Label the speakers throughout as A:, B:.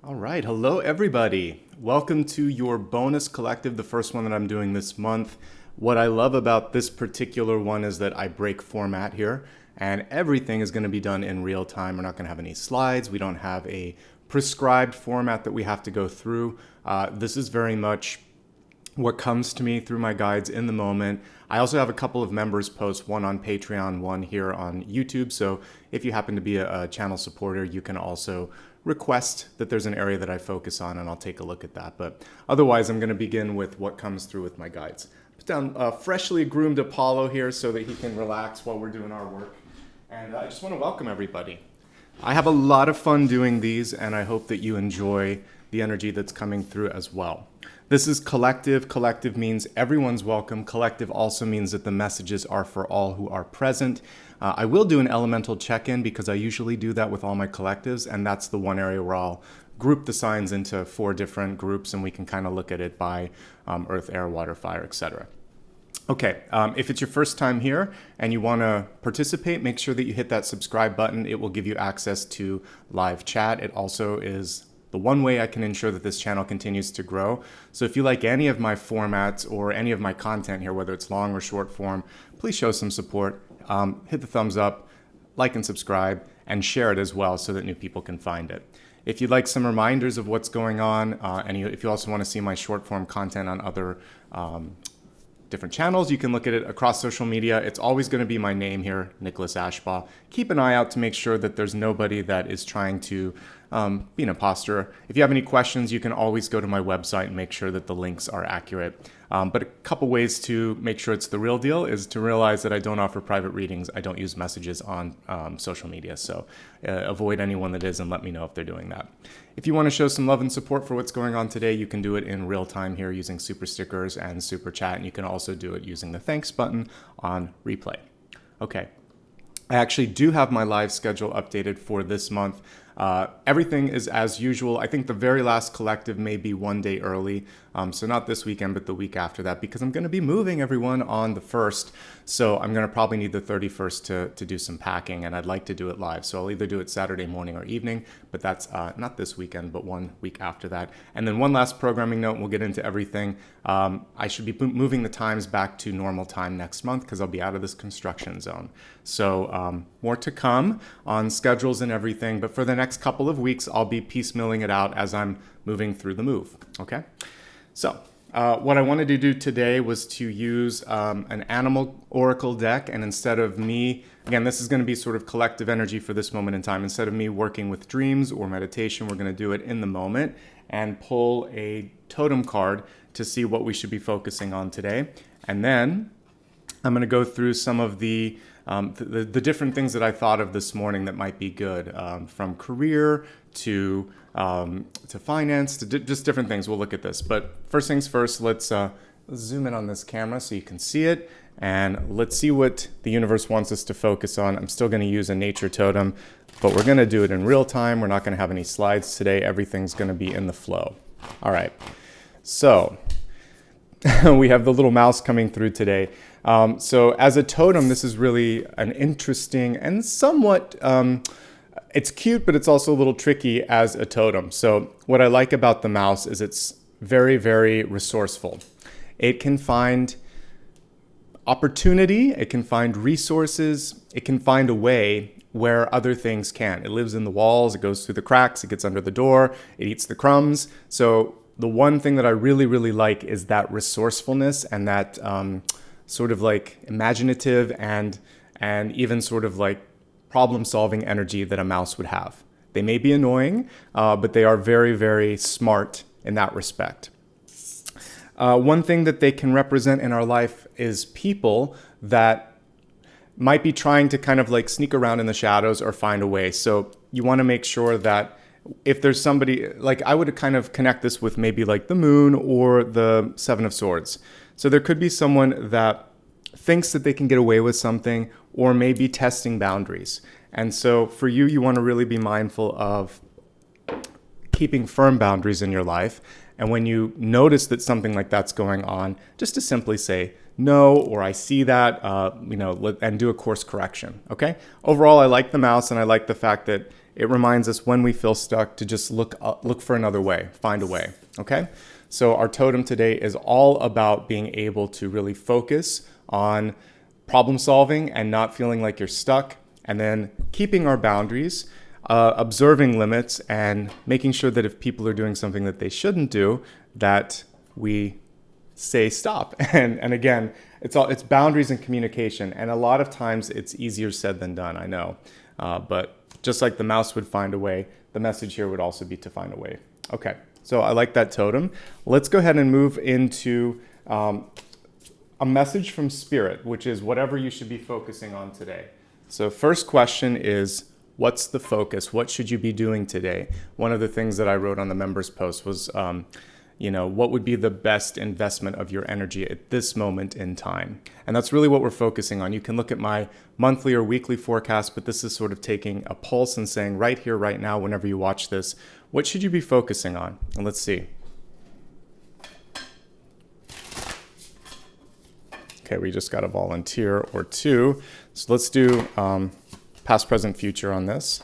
A: All right, hello everybody. Welcome to your bonus collective, the first one that I'm doing this month. What I love about this particular one is that I break format here and everything is going to be done in real time. We're not going to have any slides. We don't have a prescribed format that we have to go through. This is very much what comes to me through my guides in the moment. I also have a couple of members posts, one on Patreon, one here on YouTube. So if you happen to be a channel supporter, you can also request that there's an area that I focus on and I'll take a look at that. But otherwise, I'm going to begin with what comes through with my guides. Put down a freshly groomed Apollo here so that he can relax while we're doing our work. And I just want to welcome everybody. I have a lot of fun doing these and I hope that you enjoy the energy that's coming through as well. This is collective. Collective means everyone's welcome. Collective also means that the messages are for all who are present. I will do an elemental check-in because I usually do that with all my collectives, and that's the one area where I'll group the signs into 4 different groups and we can kind of look at it by earth, air, water, fire, etc. Okay, if it's your first time here and you want to participate, make sure that you hit that subscribe button. It will give you access to live chat. It also is the one way I can ensure that this channel continues to grow. So if you like any of my formats or any of my content here, whether it's long or short form, please show some support. Hit the thumbs up, like and subscribe, and share it as well so that new people can find it. If you'd like some reminders of what's going on, and if you also want to see my short form content on other different channels, you can look at it across social media. It's always going to be my name here, Nicholas Ashbaugh. Keep an eye out to make sure that there's nobody that is trying to be an imposter. If you have any questions, you can always go to my website and make sure that the links are accurate. But a couple ways to make sure it's the real deal is to realize that I don't offer private readings. I don't use messages on social media. So avoid anyone that is and let me know if they're doing that. If you want to show some love and support for what's going on today, you can do it in real time here using super stickers and super chat. And you can also do it using the thanks button on replay. Okay. I actually do have my live schedule updated for this month. Everything is as usual. I think the very last collective may be one day early. So not this weekend, but the week after that, because I'm going to be moving everyone on the 1st. So I'm going to probably need the 31st to do some packing, and I'd like to do it live. So I'll either do it Saturday morning or evening, but that's not this weekend, but one week after that. And then one last programming note, and we'll get into everything. I should be moving the times back to normal time next month because I'll be out of this construction zone. So more to come on schedules and everything, but for the next couple of weeks, I'll be piecemealing it out as I'm moving through the move, okay? So what I wanted to do today was to use an animal oracle deck, and instead of me, again, this is going to be sort of collective energy for this moment in time. Instead of me working with dreams or meditation, we're going to do it in the moment and pull a totem card to see what we should be focusing on today. And then I'm going to go through some of the different things that I thought of this morning that might be good, from career to finance to just different things. We'll look at this. But first things first, let's zoom in on this camera so you can see it. And let's see what the universe wants us to focus on. I'm still going to use a nature totem, but we're going to do it in real time. We're not going to have any slides today. Everything's going to be in the flow. All right. So we have the little mouse coming through today. So as a totem, this is really an interesting and somewhat, it's cute, but it's also a little tricky as a totem. So what I like about the mouse is it's very, very resourceful. It can find opportunity, it can find resources, it can find a way where other things can't. It lives in the walls, it goes through the cracks, it gets under the door, it eats the crumbs. So the one thing that I really, really like is that resourcefulness and that sort of like imaginative and even sort of like problem-solving energy that a mouse would have. They may be annoying, but they are very, very smart in that respect. One thing that they can represent in our life is people that might be trying to kind of like sneak around in the shadows or find a way. So you want to make sure that if there's somebody, like I would kind of connect this with maybe like the moon or the 7 of Swords. So there could be someone that thinks that they can get away with something or maybe testing boundaries. And so for you, you want to really be mindful of keeping firm boundaries in your life. And when you notice that something like that's going on, just to simply say, no, or I see that, and do a course correction, okay? Overall, I like the mouse, and I like the fact that it reminds us when we feel stuck to just look for another way, find a way, okay? So our totem today is all about being able to really focus on problem solving and not feeling like you're stuck, and then keeping our boundaries, observing limits, and making sure that if people are doing something that they shouldn't do, that we say stop. And again, it's boundaries and communication. And a lot of times it's easier said than done, I know. But just like the mouse would find a way, the message here would also be to find a way. Okay, so I like that totem. Let's go ahead and move into a message from Spirit, which is whatever you should be focusing on today. So first question is, what's the focus? What should you be doing today? One of the things that I wrote on the members post was, what would be the best investment of your energy at this moment in time? And that's really what we're focusing on. You can look at my monthly or weekly forecast, but this is sort of taking a pulse and saying right here, right now, whenever you watch this, what should you be focusing on? And let's see. Okay, we just got a volunteer or two. So let's do past, present, future on this.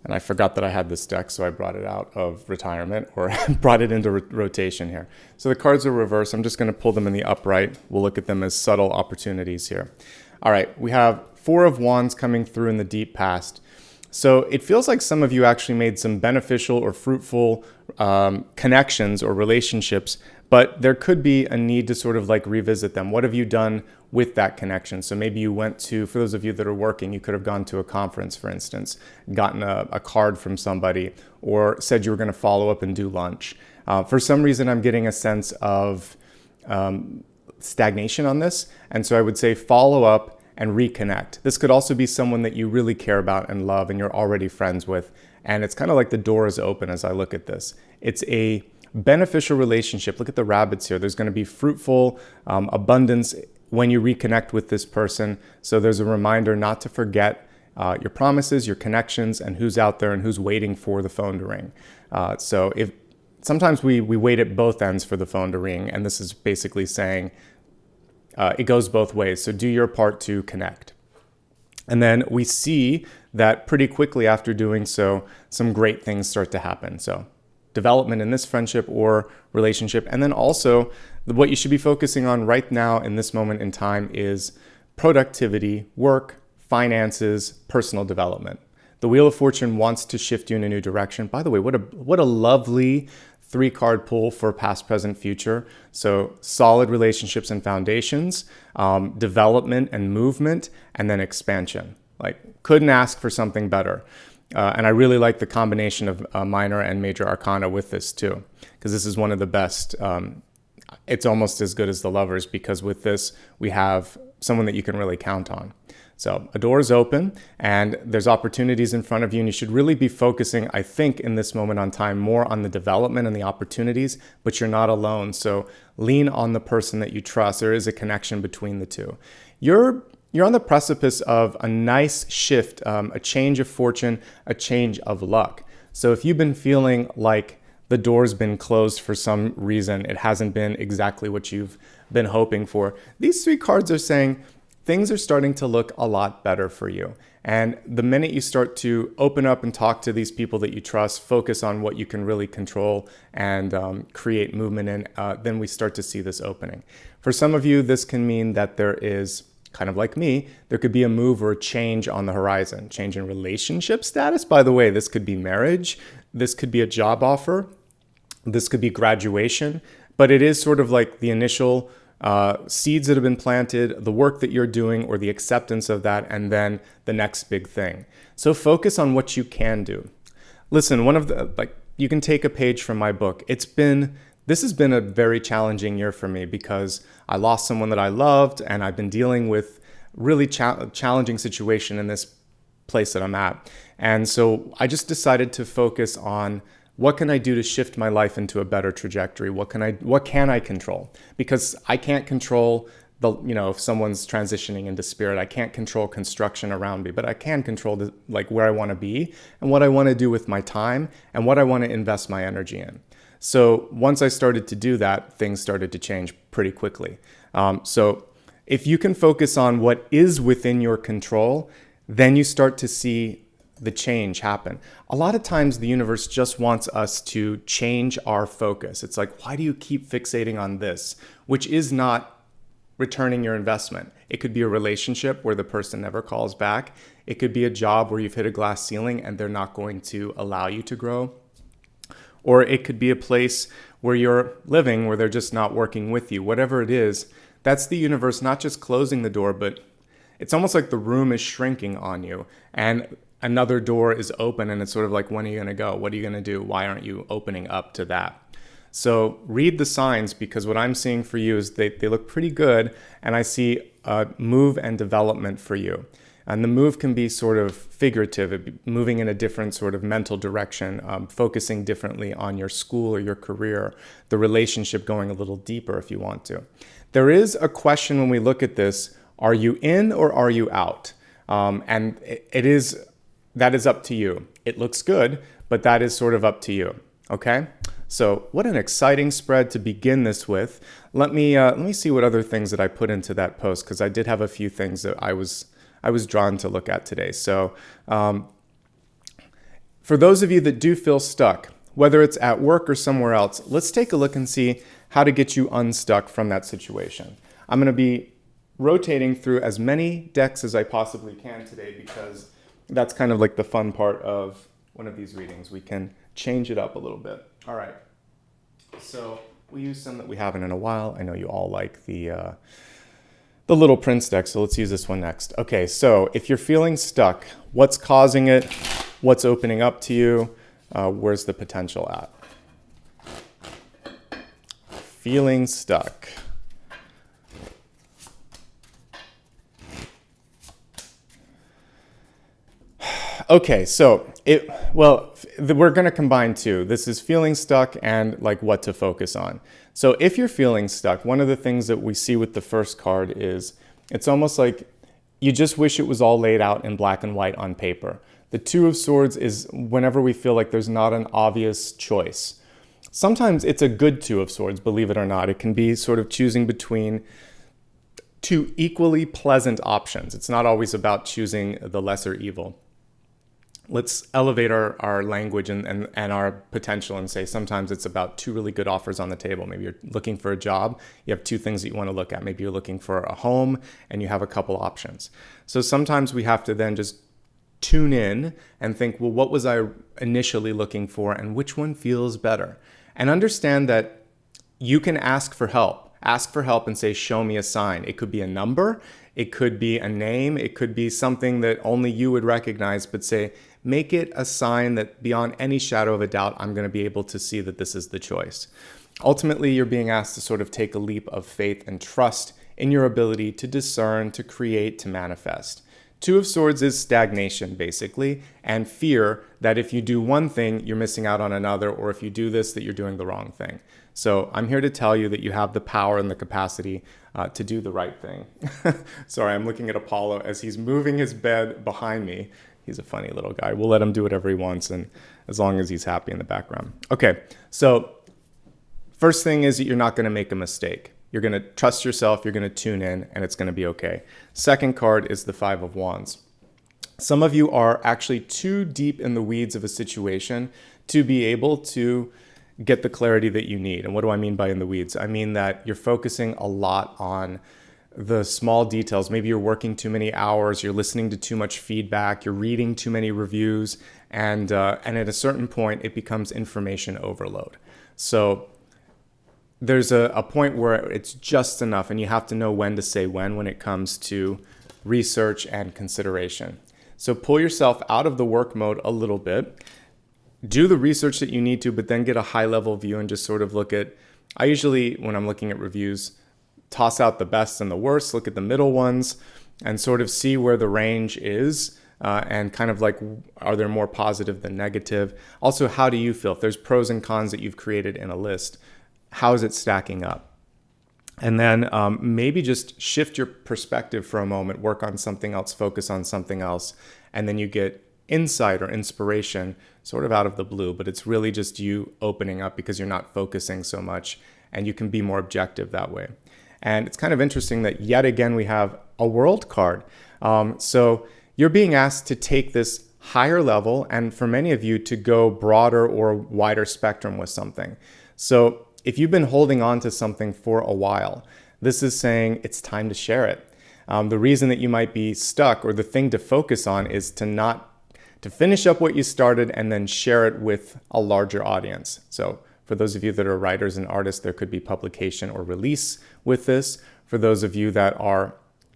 A: And I forgot that I had this deck, so I brought it out of retirement, or brought it into rotation here. So the cards are reversed. I'm just going to pull them in the upright. We'll look at them as subtle opportunities here. All right, we have Four of Wands coming through in the deep past. So it feels like some of you actually made some beneficial or fruitful connections or relationships, but there could be a need to sort of like revisit them. What have you done with that connection? So maybe you went to, for those of you that are working, you could have gone to a conference, for instance, gotten a card from somebody, or said you were going to follow up and do lunch. For some reason, I'm getting a sense of stagnation on this. And so I would say follow up and reconnect. This could also be someone that you really care about and love and you're already friends with. And it's kind of like the door is open as I look at this. It's a beneficial relationship. Look at the rabbits here. There's going to be fruitful abundance when you reconnect with this person. So there's a reminder not to forget your promises, your connections, and who's out there and who's waiting for the phone to ring. So if sometimes we wait at both ends for the phone to ring, and this is basically saying it goes both ways. So do your part to connect. And then we see that pretty quickly after doing so, some great things start to happen. So development in this friendship or relationship. And then also what you should be focusing on right now in this moment in time is productivity, work, finances, personal development. The Wheel of Fortune wants to shift you in a new direction. By the way, what a lovely 3-card pull for past, present, future. So solid relationships and foundations, development and movement, and then expansion. Like, couldn't ask for something better. And I really like the combination of minor and major arcana with this too, because this is one of the best. It's almost as good as the Lovers, because with this, we have someone that you can really count on. So a door is open and there's opportunities in front of you, and you should really be focusing, I think, in this moment on time, more on the development and the opportunities, but you're not alone. So lean on the person that you trust. There is a connection between the two. You're on the precipice of a nice shift, a change of fortune, a change of luck. So if you've been feeling like the door's been closed for some reason, it hasn't been exactly what you've been hoping for, these 3 cards are saying things are starting to look a lot better for you. And the minute you start to open up and talk to these people that you trust, focus on what you can really control and create movement in, then we start to see this opening. For some of you, this can mean that there is, kind of like me, there could be a move or a change on the horizon. Change in relationship status, by the way. This could be marriage. This could be a job offer. This could be graduation. But it is sort of like the initial seeds that have been planted, the work that you're doing, or the acceptance of that, and then the next big thing. So focus on what you can do. Listen, you can take a page from my book. This has been a very challenging year for me because I lost someone that I loved, and I've been dealing with really challenging situation in this place that I'm at. And so I just decided to focus on what can I do to shift my life into a better trajectory? What can I control? Because I can't control if someone's transitioning into spirit. I can't control construction around me, but I can control where I want to be and what I want to do with my time and what I want to invest my energy in. So once I started to do that, things started to change pretty quickly. So if you can focus on what is within your control, then you start to see the change happen. A lot of times the universe just wants us to change our focus. It's like, why do you keep fixating on this? Which is not returning your investment. It could be a relationship where the person never calls back. It could be a job where you've hit a glass ceiling and they're not going to allow you to grow. Or it could be a place where you're living where they're just not working with you. Whatever it is, that's the universe not just closing the door, but it's almost like the room is shrinking on you and another door is open, and it's sort of like, when are you going to go? What are you going to do? Why aren't you opening up to that? So read the signs, because what I'm seeing for you is they look pretty good, and I see a move and development for you. And the move can be sort of figurative, moving in a different sort of mental direction, focusing differently on your school or your career, the relationship going a little deeper if you want to. There is a question when we look at this: are you in or are you out? And that is up to you. It looks good, but that is sort of up to you. Okay? So what an exciting spread to begin this with. Let me see what other things that I put into that post, because I did have a few things that I was drawn to look at today. So for those of you that do feel stuck, whether it's at work or somewhere else, let's take a look and see how to get you unstuck from that situation. I'm going to be rotating through as many decks as I possibly can today, because that's kind of like the fun part of one of these readings. We can change it up a little bit. All right. So we use some that we haven't in a while. I know you all like the Little Prince deck, so let's use this one next. Okay, so if you're feeling stuck, what's causing it? What's opening up to you? Where's the potential at? Feeling stuck. Okay, so we're going to combine two. This is feeling stuck and like what to focus on. So if you're feeling stuck, one of the things that we see with the first card is it's almost like you just wish it was all laid out in black and white on paper. The Two of Swords is whenever we feel like there's not an obvious choice. Sometimes it's a good Two of Swords, believe it or not. It can be sort of choosing between two equally pleasant options. It's not always about choosing the lesser evil. Let's elevate our language and our potential and say sometimes it's about two really good offers on the table. Maybe you're looking for a job. You have two things that you want to look at. Maybe you're looking for a home and you have a couple options. So sometimes we have to then just tune in and think, well, what was I initially looking for and which one feels better? And understand that you can ask for help. Ask for help and say, show me a sign. It could be a number. It could be a name. It could be something that only you would recognize, but say, make it a sign that beyond any shadow of a doubt, I'm going to be able to see that this is the choice. Ultimately, you're being asked to sort of take a leap of faith and trust in your ability to discern, to create, to manifest. Two of Swords is stagnation, basically, and fear that if you do one thing, you're missing out on another, or if you do this, that you're doing the wrong thing. So I'm here to tell you that you have the power and the capacity to do the right thing. Sorry, I'm looking at Apollo as he's moving his bed behind me. He's a funny little guy. We'll let him do whatever he wants, and as long as he's happy in the background. Okay, so first thing is that you're not going to make a mistake. You're going to trust yourself, you're going to tune in, and it's going to be okay. Second card is the Five of Wands. Some of you are actually too deep in the weeds of a situation to be able to get the clarity that you need. And what do I mean by in the weeds? I mean that you're focusing a lot on the small details. Maybe you're working too many hours, you're listening to too much feedback, you're reading too many reviews, and at a certain point, it becomes information overload. So there's a point where it's just enough, and you have to know when to say when it comes to research and consideration. So pull yourself out of the work mode a little bit. Do the research that you need to, but then get a high-level view and just sort of look at, I usually, when I'm looking at reviews, toss out the best and the worst, look at the middle ones, and sort of see where the range is, and kind of like, are there more positive than negative? Also, how do you feel? If there's pros and cons that you've created in a list, how is it stacking up? And then maybe just shift your perspective for a moment, work on something else, focus on something else, and then you get insight or inspiration sort of out of the blue, but it's really just you opening up because you're not focusing so much, and you can be more objective that way. And it's kind of interesting that yet again we have a world card. So you're being asked to take this higher level, and for many of you to go broader or wider spectrum with something. So if you've been holding on to something for a while, this is saying it's time to share it. The reason that you might be stuck, or the thing to focus on, is to finish up what you started and then share it with a larger audience. So for those of you that are writers and artists, there could be publication or release with this. For those of you that are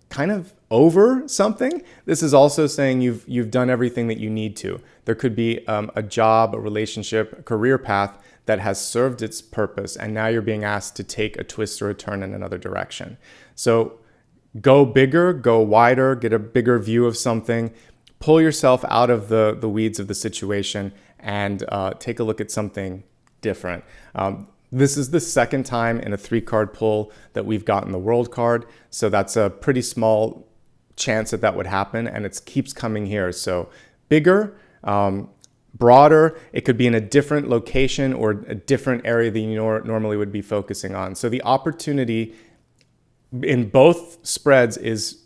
A: kind of over something, this is also saying you've done everything that you need to. There could be a job, a relationship, a career path that has served its purpose, and now you're being asked to take a twist or a turn in another direction. So go bigger, go wider, get a bigger view of something, pull yourself out of the weeds of the situation, and take a look at something different. This is the second time in a 3-card pull that we've gotten the world card. So that's a pretty small chance that would happen, and it keeps coming here. So bigger, broader, it could be in a different location or a different area than you normally would be focusing on. So the opportunity in both spreads is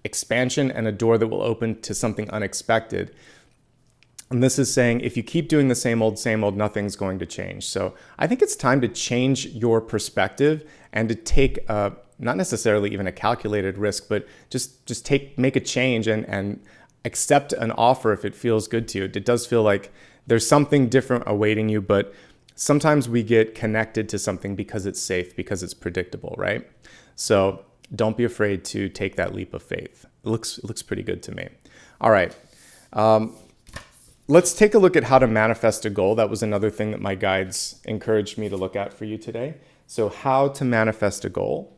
A: expansion and a door that will open to something unexpected. And this is saying if you keep doing the same old, nothing's going to change. So I think it's time to change your perspective and to take not necessarily even a calculated risk, but just make a change and accept an offer if it feels good to you. It does feel like there's something different awaiting you, but sometimes we get connected to something because it's safe, because it's predictable, right? So don't be afraid to take that leap of faith. It looks pretty good to me. All right. Let's take a look at how to manifest a goal. That was another thing that my guides encouraged me to look at for you today. So how to manifest a goal.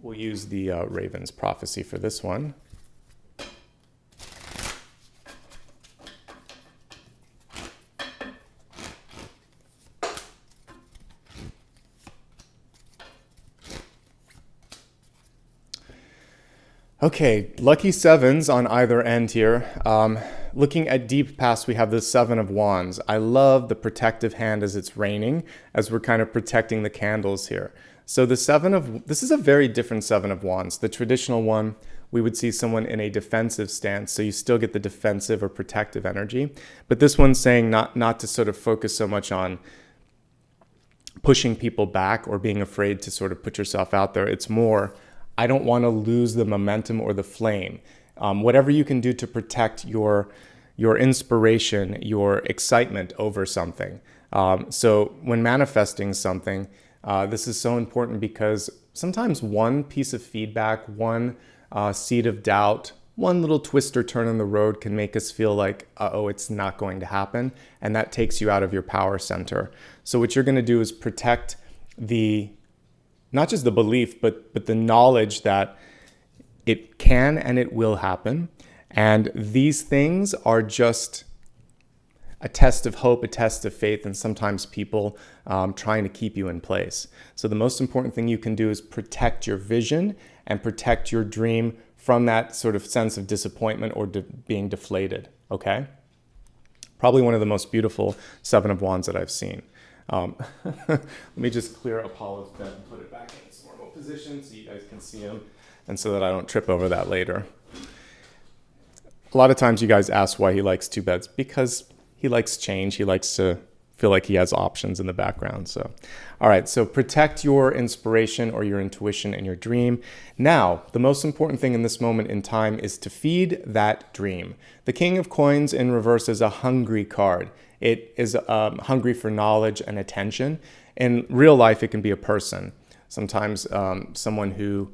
A: We'll use the Raven's prophecy for this one. Okay, lucky sevens on either end here. Looking at deep past, we have the 7 of Wands. I love the protective hand as it's raining, as we're kind of protecting the candles here. So this is a very different 7 of Wands. The traditional one, we would see someone in a defensive stance, so you still get the defensive or protective energy. But this one's saying not to sort of focus so much on pushing people back or being afraid to sort of put yourself out there. It's more, I don't want to lose the momentum or the flame. Whatever you can do to protect your inspiration, your excitement over something. So when manifesting something, this is so important because sometimes one piece of feedback, one seed of doubt, one little twist or turn in the road can make us feel like, it's not going to happen. And that takes you out of your power center. So what you're going to do is protect not just the belief, but the knowledge that it can and it will happen. And these things are just a test of hope, a test of faith, and sometimes people trying to keep you in place. So the most important thing you can do is protect your vision and protect your dream from that sort of sense of disappointment or being deflated, okay? Probably one of the most beautiful 7 of Wands that I've seen. Let me just clear Apollo's bed and put it back in its normal position so you guys can see him and so that I don't trip over that later. A lot of times you guys ask why he likes 2 beds, because he likes change. He likes to feel like he has options in the background. So, all right, so protect your inspiration or your intuition and your dream. Now, the most important thing in this moment in time is to feed that dream. The King of Coins in reverse is a hungry card. It is hungry for knowledge and attention. In real life, it can be a person. Sometimes someone who,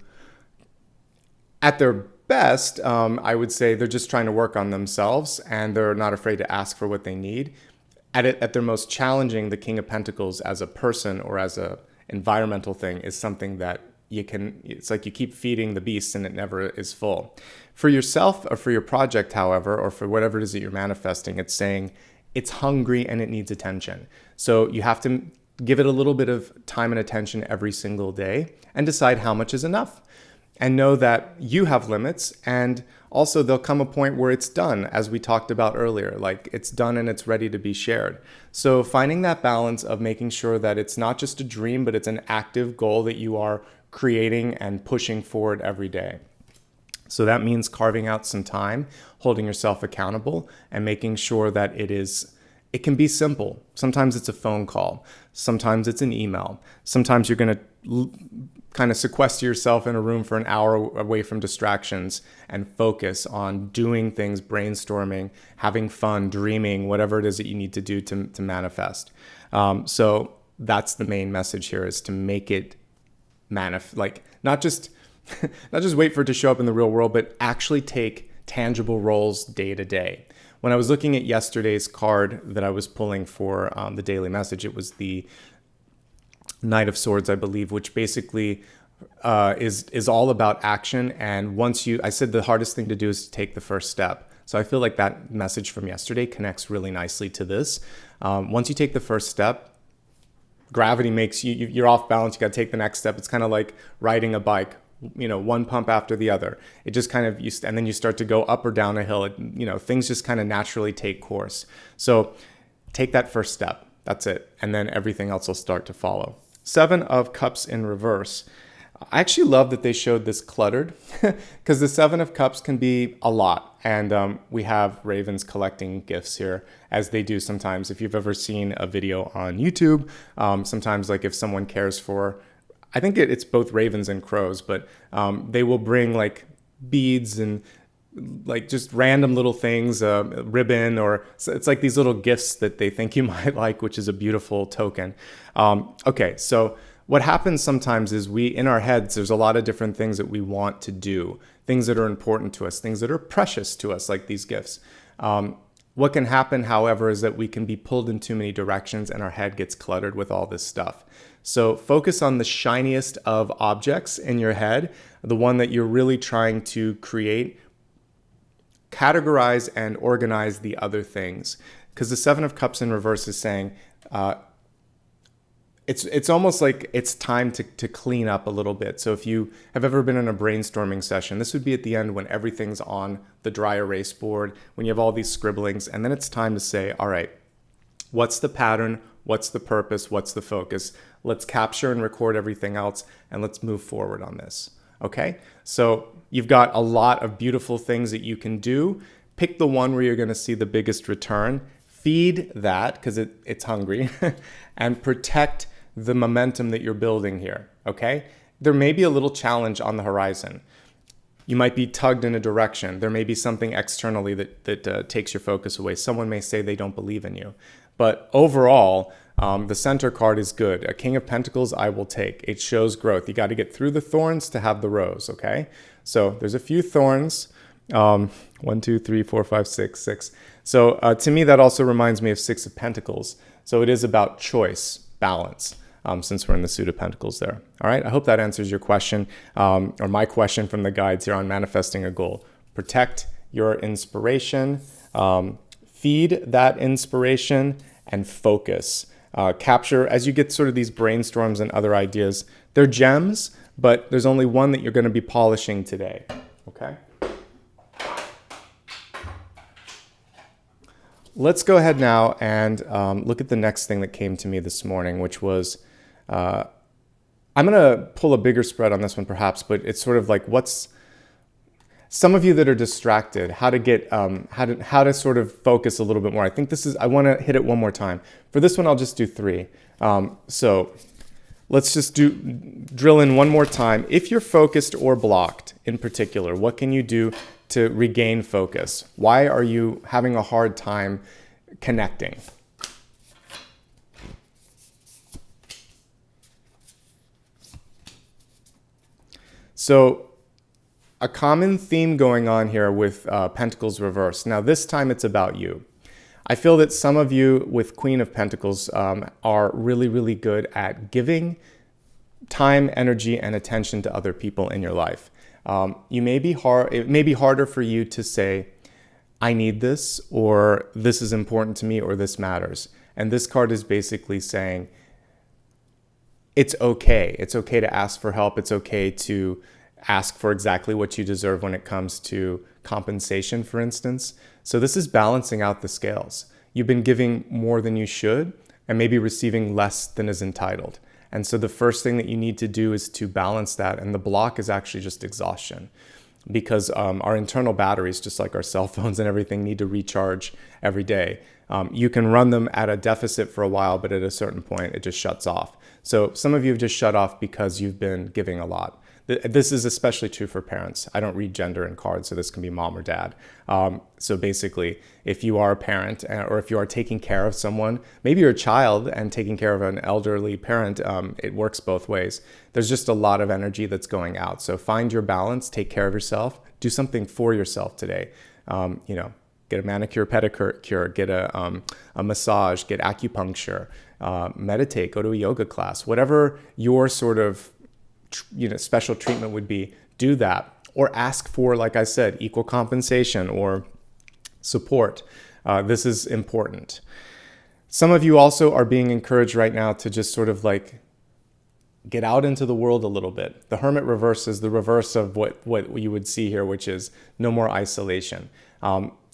A: at their best, I would say they're just trying to work on themselves and they're not afraid to ask for what they need. At their most challenging, the King of Pentacles as a person or as a environmental thing is something that it's like you keep feeding the beast and it never is full. For yourself or for your project, however, or for whatever it is that you're manifesting, it's saying it's hungry and it needs attention. So you have to give it a little bit of time and attention every single day and decide how much is enough. and know that you have limits, and also there'll come a point where it's done, as we talked about earlier, like it's done and it's ready to be shared. So finding that balance of making sure that it's not just a dream, but it's an active goal that you are creating and pushing forward every day. So that means carving out some time, holding yourself accountable, and making sure that it can be simple. Sometimes it's a phone call. Sometimes it's an email. Sometimes you're going to kind of sequester yourself in a room for an hour away from distractions and focus on doing things, brainstorming, having fun, dreaming, whatever it is that you need to do to manifest. So that's the main message here, is to make it like not just wait for it to show up in the real world, but actually take tangible roles day to day. When I was looking at yesterday's card that I was pulling for the daily message, it was the Knight of Swords, I believe, which basically is all about action. And I said the hardest thing to do is to take the first step. So I feel like that message from yesterday connects really nicely to this. Once you take the first step, gravity makes you're off balance. You got to take the next step. It's kind of like riding a bike. One pump after the other. It just kind of, and then you start to go up or down a hill. Things just kind of naturally take course. So take that first step. That's it. And then everything else will start to follow. 7 of Cups in reverse. I actually love that they showed this cluttered because the 7 of Cups can be a lot. And we have ravens collecting gifts here, as they do sometimes. If you've ever seen a video on YouTube, sometimes like if someone cares for, I think it's both ravens and crows, but they will bring like beads and like just random little things, ribbon, or it's like these little gifts that they think you might like, which is a beautiful token. Okay, so what happens sometimes is in our heads, there's a lot of different things that we want to do, things that are important to us, things that are precious to us, like these gifts. What can happen, however, is that we can be pulled in too many directions and our head gets cluttered with all this stuff. So focus on the shiniest of objects in your head, the one that you're really trying to create. Categorize and organize the other things. Because the 7 of Cups in reverse is saying, it's almost like it's time to clean up a little bit. So if you have ever been in a brainstorming session, this would be at the end when everything's on the dry erase board, when you have all these scribblings, and then it's time to say, all right, what's the pattern? What's the purpose? What's the focus? Let's capture and record everything else, and let's move forward on this. Okay? So you've got a lot of beautiful things that you can do. Pick the one where you're going to see the biggest return. Feed that, because it's hungry, and protect the momentum that you're building here. Okay? There may be a little challenge on the horizon. You might be tugged in a direction. There may be something externally that takes your focus away. Someone may say they don't believe in you. But overall, the center card is good. A King of Pentacles, I will take. It shows growth. You got to get through the thorns to have the rose, okay? So there's a few thorns. 1, 2, 3, 4, 5, 6, 6. So to me, that also reminds me of 6 of Pentacles. So it is about choice, balance, since we're in the suit of Pentacles there. All right, I hope that answers your question, or my question from the guides here on manifesting a goal. Protect your inspiration, feed that inspiration, and focus. Capture, as you get sort of these brainstorms and other ideas, they're gems, but there's only one that you're going to be polishing today, okay? Let's go ahead now and look at the next thing that came to me this morning, which was, I'm going to pull a bigger spread on this one perhaps, but it's sort of like some of you that are distracted, how to sort of focus a little bit more. I think I want to hit it one more time. For this one, I'll just do 3. So let's just drill in one more time. If you're focused or blocked in particular, what can you do to regain focus? Why are you having a hard time connecting? So a common theme going on here with Pentacles reverse. Now this time it's about you. I feel that some of you with Queen of Pentacles are really, really good at giving time, energy, and attention to other people in your life. It may be harder for you to say, I need this, or this is important to me, or this matters. And this card is basically saying, it's okay. It's okay to ask for help. It's okay to ask for exactly what you deserve when it comes to compensation, for instance. So this is balancing out the scales. You've been giving more than you should and maybe receiving less than is entitled. And so the first thing that you need to do is to balance that. And the block is actually just exhaustion, because our internal batteries, just like our cell phones and everything, need to recharge every day. You can run them at a deficit for a while, but at a certain point, it just shuts off. So some of you have just shut off because you've been giving a lot. This is especially true for parents. I don't read gender in cards, so this can be mom or dad. So basically, if you are a parent or if you are taking care of someone, maybe you're a child and taking care of an elderly parent, it works both ways. There's just a lot of energy that's going out. So find your balance, take care of yourself, do something for yourself today. Get a manicure, pedicure, get a massage, get acupuncture, meditate, go to a yoga class, whatever your sort of special treatment would be, do that. Or ask for, like I said, equal compensation or support. This is important. Some of you also are being encouraged right now to just sort of like get out into the world a little bit. The Hermit reverse is the reverse of what you would see here, which is no more isolation.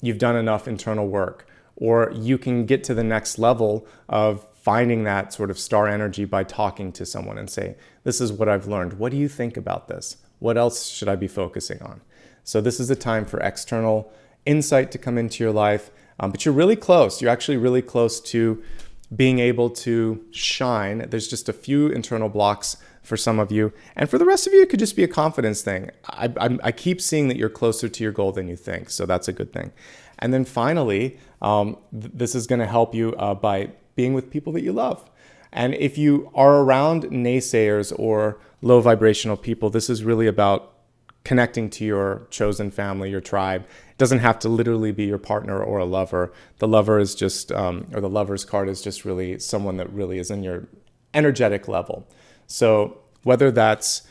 A: You've done enough internal work, or you can get to the next level of finding that sort of star energy by talking to someone and say, this is what I've learned. What do you think about this? What else should I be focusing on? So this is a time for external insight to come into your life, but you're really close. You're actually really close to being able to shine. There's just a few internal blocks for some of you. And for the rest of you, it could just be a confidence thing. I keep seeing that you're closer to your goal than you think. So that's a good thing. And then finally, this is going to help you by being with people that you love. And if you are around naysayers or low vibrational people, this is really about connecting to your chosen family, your tribe. It doesn't have to literally be your partner or a lover. The lover is just, or the lover's card is just really someone that really is in your energetic level. So whether that's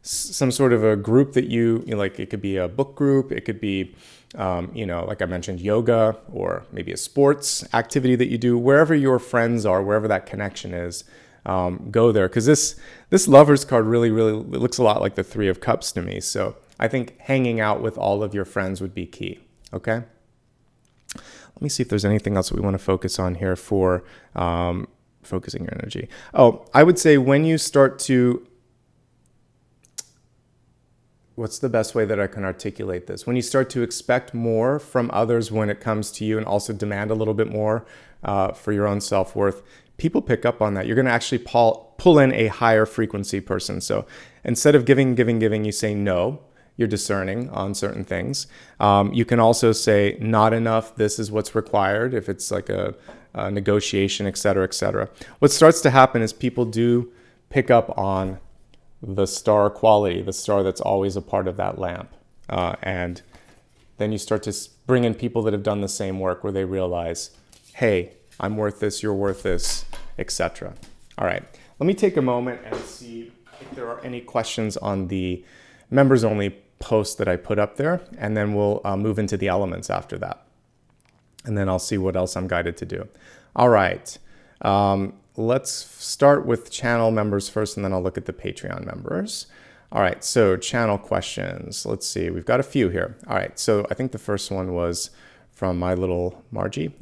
A: some sort of a group that you like, it could be a book group, it could be, like I mentioned, yoga, or maybe a sports activity that you do, wherever your friends are, wherever that connection is, go there. Because this lover's card really looks a lot like the Three of Cups to me. So I think hanging out with all of your friends would be key. Okay. Let me see if there's anything else that we want to focus on here for focusing your energy. Oh, I would say when you start to, what's the best way that I can articulate this? When you start to expect more from others when it comes to you, and also demand a little bit more for your own self-worth, people pick up on that. You're going to actually pull in a higher frequency person. So instead of giving, you say no. You're discerning on certain things. You can also say not enough. This is what's required. If it's like a negotiation, et cetera, et cetera. What starts to happen is people do pick up on the star quality, the star that's always a part of that lamp. And then you start to bring in people that have done the same work, where they realize, hey, I'm worth this, you're worth this, etc. All right, let me take a moment and see if there are any questions on the members only post that I put up there, and then we'll move into the elements after that. And then I'll see what else I'm guided to do. All right. Let's start with channel members first, and then I'll look at the Patreon members. All right, so channel questions. Let's see, we've got a few here. All right, so I think the first one was from my little Margie.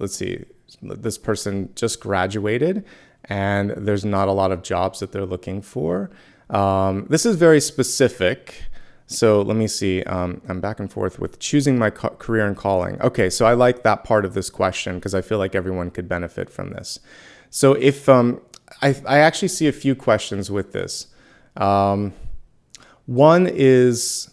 A: Let's see, this person just graduated, and there's not a lot of jobs that they're looking for. This is very specific. So let me see, I'm back and forth with choosing my career and calling. Okay, so I like that part of this question because I feel like everyone could benefit from this. So if I actually see a few questions with this. One is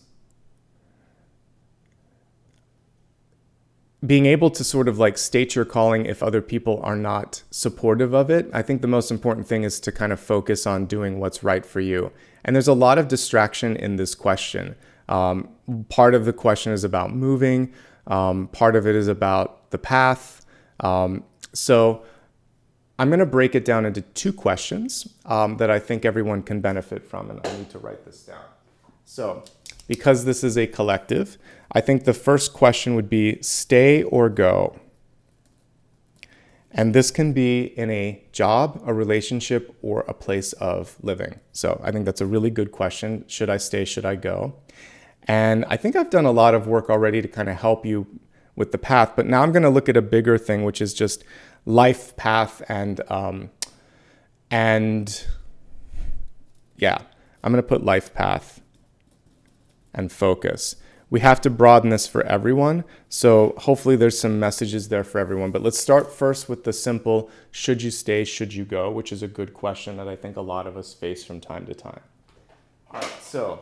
A: being able to sort of like state your calling if other people are not supportive of it. I think the most important thing is to kind of focus on doing what's right for you. And there's a lot of distraction in this question. Part of the question is about moving. Part of it is about the path. So I'm going to break it down into two questions that I think everyone can benefit from, and I need to write this down. So because this is a collective, I think the first question would be stay or go. And this can be in a job, a relationship, or a place of living. So I think that's a really good question. Should I stay? Should I go? And I think I've done a lot of work already to kind of help you with the path. But now I'm going to look at a bigger thing, which is just life path and yeah, I'm going to put life path and focus. We have to broaden this for everyone. So hopefully there's some messages there for everyone. But let's start first with the simple, should you stay, should you go, which is a good question that I think a lot of us face from time to time. All right, so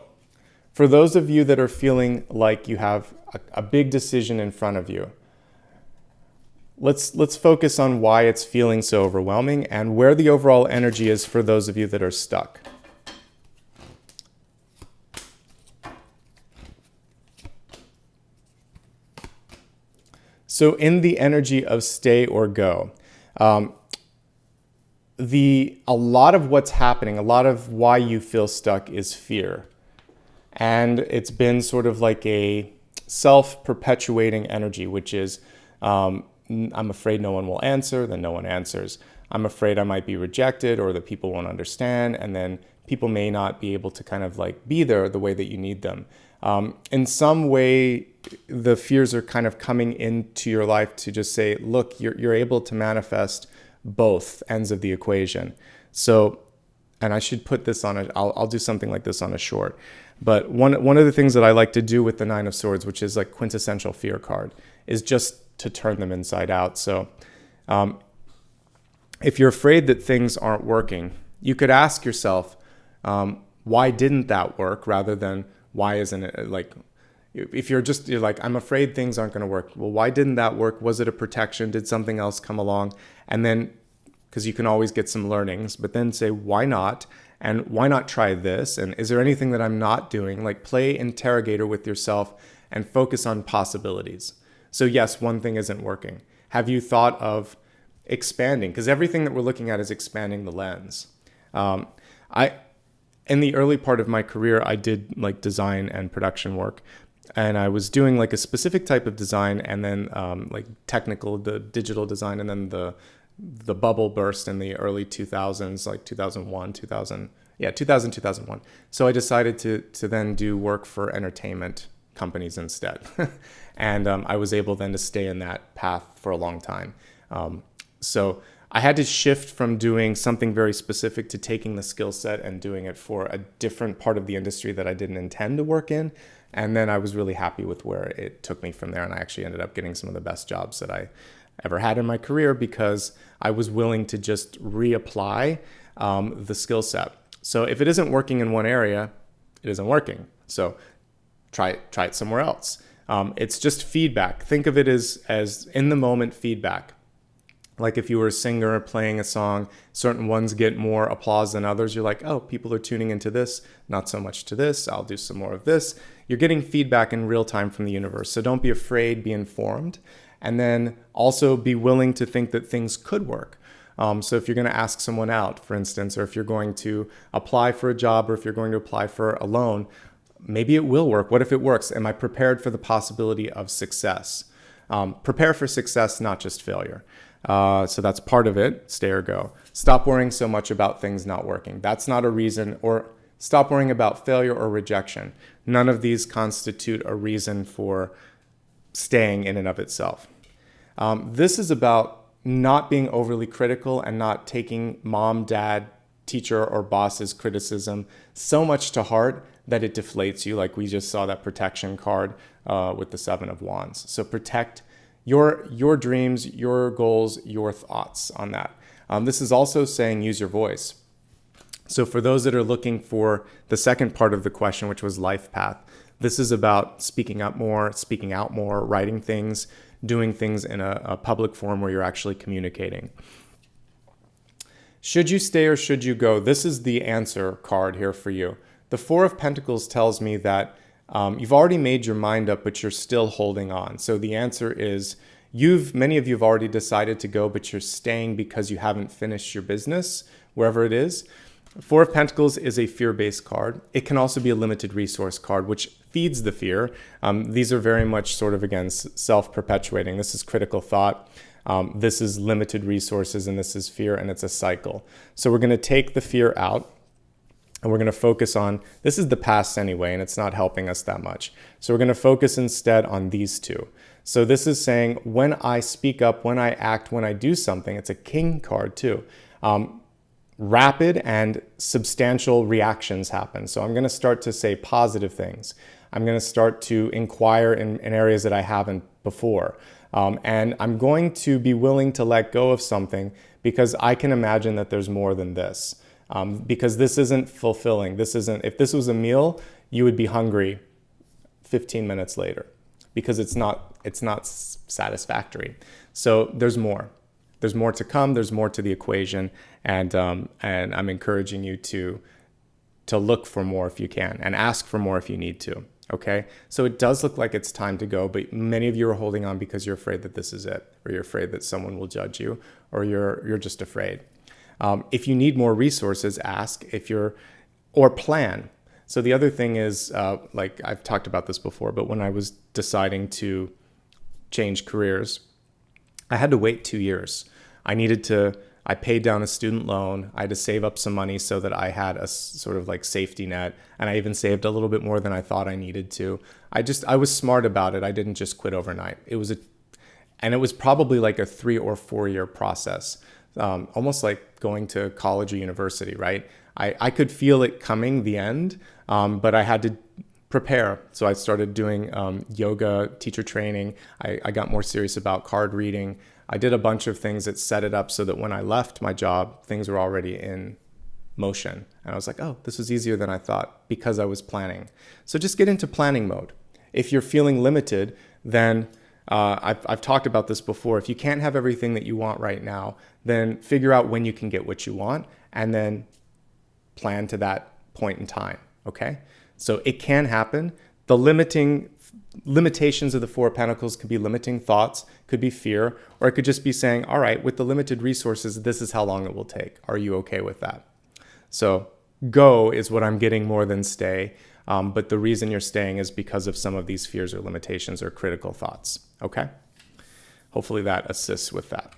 A: for those of you that are feeling like you have a big decision in front of you, let's focus on why it's feeling so overwhelming and where the overall energy is for those of you that are stuck. So in the energy of stay or go, a lot of what's happening, a lot of why you feel stuck is fear. And it's been sort of like a self-perpetuating energy, which is, I'm afraid no one will answer, then no one answers. I'm afraid I might be rejected or that people won't understand, and then people may not be able to kind of like be there the way that you need them. In some way, the fears are kind of coming into your life to just say, look, you're able to manifest both ends of the equation. So, and I should put this on I'll do something like this on a short. But one of the things that I like to do with the Nine of Swords, which is like quintessential fear card, is just to turn them inside out. So if you're afraid that things aren't working, you could ask yourself, why didn't that work, rather than why isn't it, like, if you're like, I'm afraid things aren't going to work. Well, why didn't that work? Was it a protection? Did something else come along? And then, because you can always get some learnings, but then say, why not? And why not try this? And is there anything that I'm not doing? Like, play interrogator with yourself and focus on possibilities. So yes, one thing isn't working. Have you thought of expanding? Because everything that we're looking at is expanding the lens. In the early part of my career, I did like design and production work. And I was doing like a specific type of design, and then like the digital design, and then the bubble burst in the early 2000s, like 2001. So I decided to then do work for entertainment companies instead. And I was able then to stay in that path for a long time. So I had to shift from doing something very specific to taking the skill set and doing it for a different part of the industry that I didn't intend to work in. And then I was really happy with where it took me from there. And I actually ended up getting some of the best jobs that I ever had in my career, because I was willing to just reapply the skill set. So if it isn't working in one area, it isn't working. So try it somewhere else. It's just feedback. Think of it as in the moment feedback. Like if you were a singer playing a song, certain ones get more applause than others. You're like, oh, people are tuning into this, not so much to this. I'll do some more of this. You're getting feedback in real time from the universe. So don't be afraid, be informed. And then also be willing to think that things could work. So if you're going to ask someone out, for instance, or if you're going to apply for a job, or if you're going to apply for a loan, maybe it will work. What if it works? Am I prepared for the possibility of success? Prepare for success, not just failure. So that's part of it, stay or go. Stop worrying so much about things not working. That's not a reason, or stop worrying about failure or rejection. None of these constitute a reason for staying in and of itself. This is about not being overly critical and not taking mom, dad, teacher, or boss's criticism so much to heart that it deflates you, like we just saw that protection card with the Seven of Wands. So protect your dreams, your goals, your thoughts on that. This is also saying use your voice. So for those that are looking for the second part of the question, which was life path, this is about speaking up more, speaking out more, writing things, doing things in a public forum where you're actually communicating. Should you stay or should you go? This is the answer card here for you. The Four of Pentacles tells me that you've already made your mind up, but you're still holding on. So the answer is many of you have already decided to go, but you're staying because you haven't finished your business, wherever it is. Four of Pentacles is a fear-based card. It can also be a limited resource card, which feeds the fear. These are very much sort of, again, self-perpetuating. This is critical thought. This is limited resources and this is fear, and it's a cycle. So we're going to take the fear out and we're going to focus on, this is the past anyway, and it's not helping us that much. So we're going to focus instead on these two. So this is saying when I speak up, when I act, when I do something, it's a king card too. Rapid and substantial reactions happen. So I'm going to start to say positive things. I'm going to start to inquire in areas that I haven't before. And I'm going to be willing to let go of something because I can imagine that there's more than this. Because this isn't fulfilling. If this was a meal, you would be hungry 15 minutes later because it's not satisfactory. So there's more. There's more to come. There's more to the equation. And I'm encouraging you to look for more if you can and ask for more if you need to. Okay, so it does look like it's time to go, but many of you are holding on because you're afraid that this is it, or you're afraid that someone will judge you, or you're just afraid. If you need more resources, ask. Or plan. So the other thing is, like I've talked about this before, but when I was deciding to change careers, I had to wait 2 years. I paid down a student loan. I had to save up some money so that I had a sort of like safety net. And I even saved a little bit more than I thought I needed to. I was smart about it. I didn't just quit overnight. It was probably like a 3 or 4 year process. Almost like going to college or university, right? I could feel it coming, the end, but I had to prepare. So I started doing yoga, teacher training. I got more serious about card reading. I did a bunch of things that set it up so that when I left my job, things were already in motion. And I was like, oh, this was easier than I thought because I was planning. So just get into planning mode. If you're feeling limited, then I've talked about this before. If you can't have everything that you want right now, then figure out when you can get what you want and then plan to that point in time, okay? So it can happen. The limitations of the Four of Pentacles could be limiting thoughts, could be fear, or it could just be saying, all right, with the limited resources, this is how long it will take. Are you okay with that? So go is what I'm getting more than stay. But the reason you're staying is because of some of these fears or limitations or critical thoughts. Okay? Hopefully that assists with that.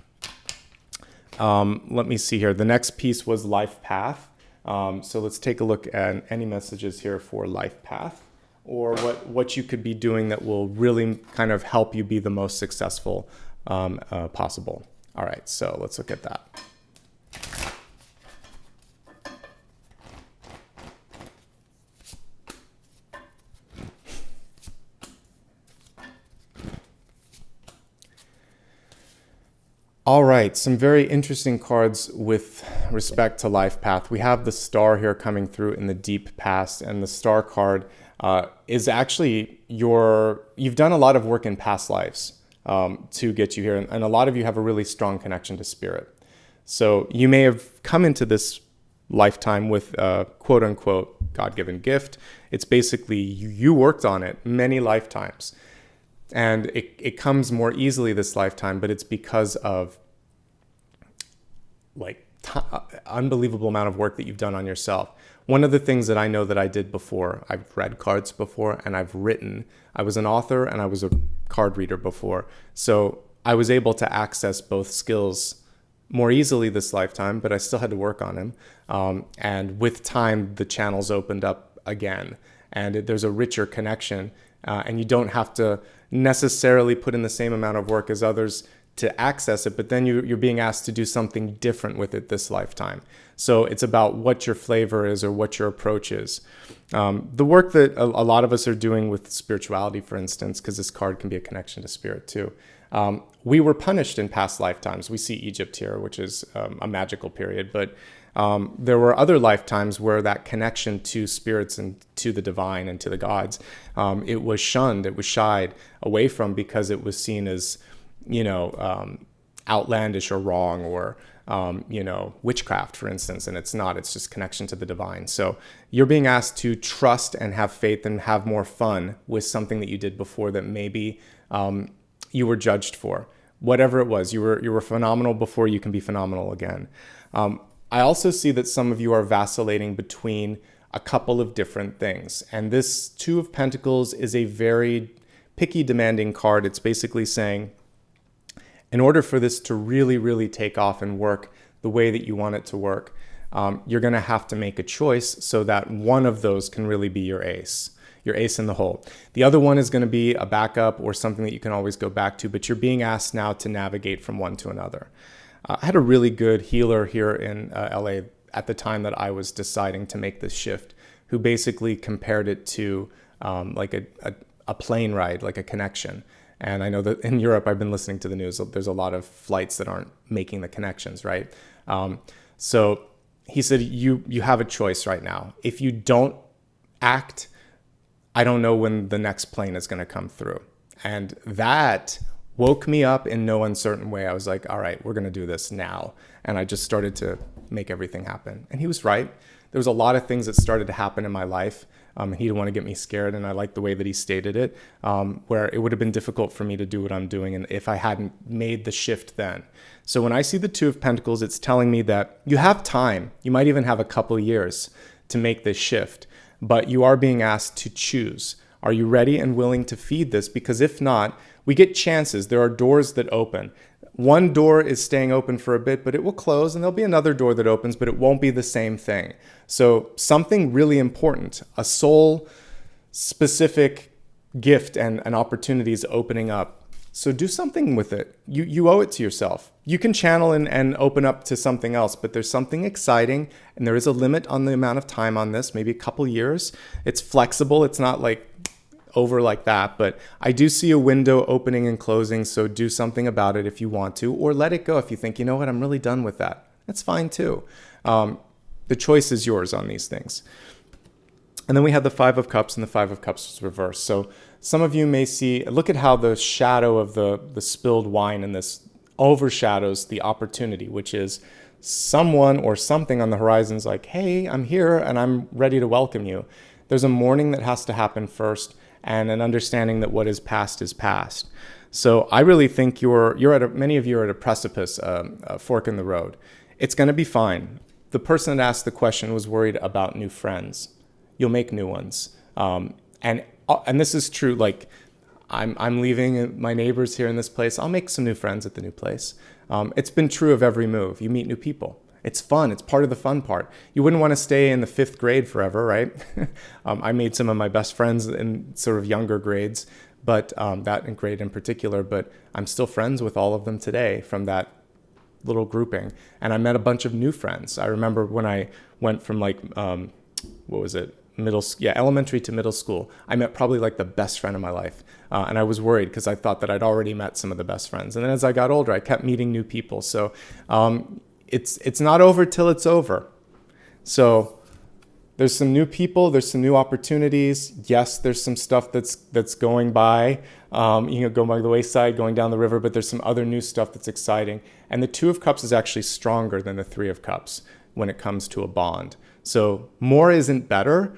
A: Let me see here. The next piece was life path. So let's take a look at any messages here for life path or what you could be doing that will really kind of help you be the most successful possible. All right, so let's look at that. All right, some very interesting cards with respect to life path. We have the star here coming through in the deep past, and the star card is actually you've done a lot of work in past lives to get you here, and a lot of you have a really strong connection to spirit. So you may have come into this lifetime with a quote unquote God-given gift. It's basically you worked on it many lifetimes. And it comes more easily this lifetime, but it's because of unbelievable amount of work that you've done on yourself. One of the things that I know that I did before, I've read cards before and I've written. I was an author and I was a card reader before. So I was able to access both skills more easily this lifetime, but I still had to work on them. And with time, the channels opened up again. And there's a richer connection. And you don't have to necessarily put in the same amount of work as others to access it, but then you're being asked to do something different with it this lifetime. So it's about what your flavor is or what your approach is. The work that a lot of us are doing with spirituality, for instance, because this card can be a connection to spirit too. We were punished in past lifetimes. We see Egypt here, which is a magical period, but there were other lifetimes where that connection to spirits and to the divine and to the gods, it was shunned, it was shied away from because it was seen as, outlandish or wrong or, witchcraft, for instance. And it's not, it's just connection to the divine. So you're being asked to trust and have faith and have more fun with something that you did before that maybe you were judged for. Whatever it was, you were phenomenal before, you can be phenomenal again. I also see that some of you are vacillating between a couple of different things. And this Two of Pentacles is a very picky, demanding card. It's basically saying, In order for this to really, really take off and work the way that you want it to work, you're going to have to make a choice so that one of those can really be your ace in the hole. The other one is going to be a backup or something that you can always go back to, but you're being asked now to navigate from one to another. I had a really good healer here in LA at the time that I was deciding to make this shift, who basically compared it to like a plane ride, like a connection. And I know that in Europe, I've been listening to the news, there's a lot of flights that aren't making the connections, right? So he said, you have a choice right now. If you don't act, I don't know when the next plane is going to come through. And that woke me up in no uncertain way. I was like, all right, we're going to do this now. And I just started to make everything happen. And he was right. There was a lot of things that started to happen in my life. He didn't want to get me scared. And I liked the way that he stated it, where it would have been difficult for me to do what I'm doing and if I hadn't made the shift then. So when I see the Two of Pentacles, it's telling me that you have time. You might even have a couple years to make this shift, but you are being asked to choose. Are you ready and willing to feed this? Because if not, we get chances. There are doors that open. One door is staying open for a bit, but it will close, and there'll be another door that opens, but it won't be the same thing. So something really important, a soul-specific gift and an opportunity is opening up. So do something with it. You owe it to yourself. You can channel and open up to something else, but there's something exciting, and there is a limit on the amount of time on this, maybe a couple years. It's flexible. It's not like over like that, but I do see a window opening and closing, so do something about it if you want to, or let it go if you think, you know what, I'm really done with that. That's fine too. The choice is yours on these things. And then we have the Five of Cups, and the Five of Cups is reversed. So some of you may see, look at how the shadow of the spilled wine in this overshadows the opportunity, which is someone or something on the horizon's like, hey, I'm here and I'm ready to welcome you. There's a mourning that has to happen first, and an understanding that what is past is past. So I really think many of you are at a precipice, a fork in the road. It's going to be fine. The person that asked the question was worried about new friends. You'll make new ones. And this is true. Like I'm leaving my neighbors here in this place. I'll make some new friends at the new place. It's been true of every move. You meet new people. It's fun. It's part of the fun part. You wouldn't want to stay in the 5th grade forever, right? I made some of my best friends in sort of younger grades, but that in grade in particular, but I'm still friends with all of them today from that little grouping. And I met a bunch of new friends. I remember when I went from like, elementary to middle school, I met probably like the best friend of my life. And I was worried because I thought that I'd already met some of the best friends. And then as I got older, I kept meeting new people. So it's not over till it's over. So there's some new people, there's some new opportunities. Yes, there's some stuff that's going by, going by the wayside, going down the river, but there's some other new stuff that's exciting. And the Two of Cups is actually stronger than the Three of Cups when it comes to a bond. So more isn't better.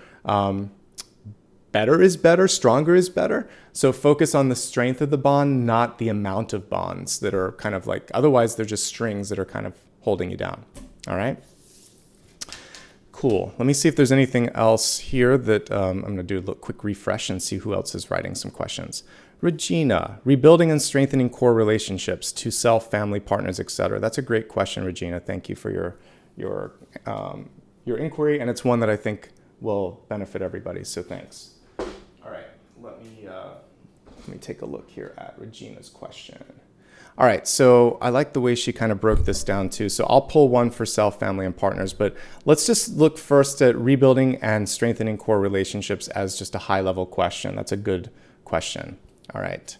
A: Better is better, stronger is better. So focus on the strength of the bond, not the amount of bonds that are kind of like, otherwise they're just strings that are kind of holding you down. All right. Cool. Let me see if there's anything else here that I'm going to do a quick refresh and see who else is writing some questions. Regina, rebuilding and strengthening core relationships to self, family, partners, etc. That's a great question, Regina. Thank you for your inquiry, and it's one that I think will benefit everybody. So thanks. All right. Let me take a look here at Regina's question. All right, so I like the way she kind of broke this down too. So I'll pull one for self, family, and partners, but let's just look first at rebuilding and strengthening core relationships as just a high-level question. That's a good question. All right.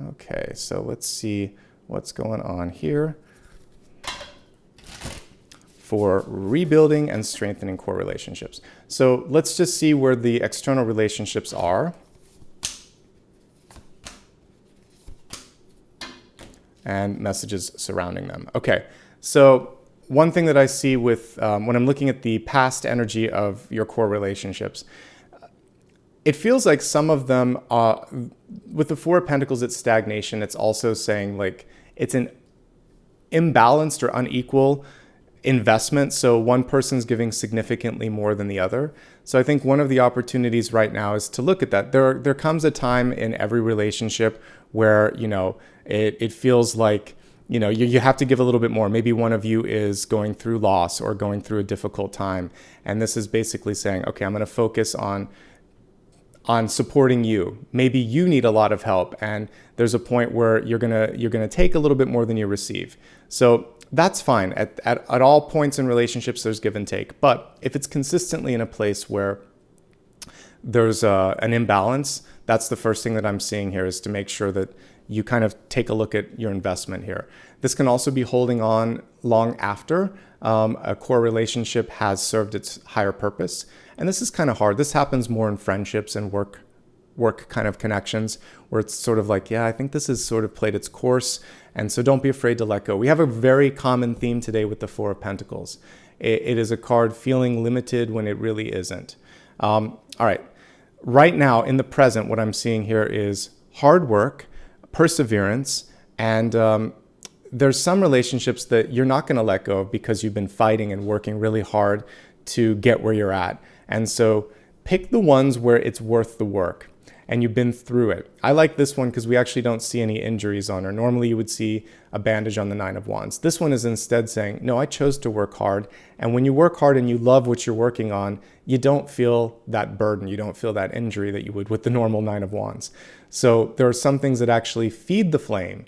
A: Okay, so let's see what's going on here for rebuilding and strengthening core relationships. So let's just see where the external relationships are. And messages surrounding them. Okay, so one thing that I see with when I'm looking at the past energy of your core relationships, it feels like some of them, with the Four of Pentacles, it's stagnation. It's also saying like it's an imbalanced or unequal investment. So one person's giving significantly more than the other. So I think one of the opportunities right now is to look at that. There comes a time in every relationship where, it feels like, you have to give a little bit more. Maybe one of you is going through loss or going through a difficult time. And this is basically saying, okay, I'm going to focus on supporting you. Maybe you need a lot of help, and there's a point where you're gonna take a little bit more than you receive. So that's fine. At all points in relationships, there's give and take. But if it's consistently in a place where there's an imbalance, that's the first thing that I'm seeing here, is to make sure that you kind of take a look at your investment here. This can also be holding on long after a core relationship has served its higher purpose. And this is kind of hard. This happens more in friendships and work kind of connections, where it's sort of like, yeah, I think this has sort of played its course. And so don't be afraid to let go. We have a very common theme today with the Four of Pentacles. It is a card feeling limited when it really isn't. All right. Right now, in the present, what I'm seeing here is hard work, perseverance, and there's some relationships that you're not going to let go of because you've been fighting and working really hard to get where you're at. And so pick the ones where it's worth the work and you've been through it. I like this one because we actually don't see any injuries on her. Normally you would see a bandage on the Nine of Wands. This one is instead saying, no, I chose to work hard. And when you work hard and you love what you're working on, you don't feel that burden. You don't feel that injury that you would with the normal Nine of Wands. So there are some things that actually feed the flame.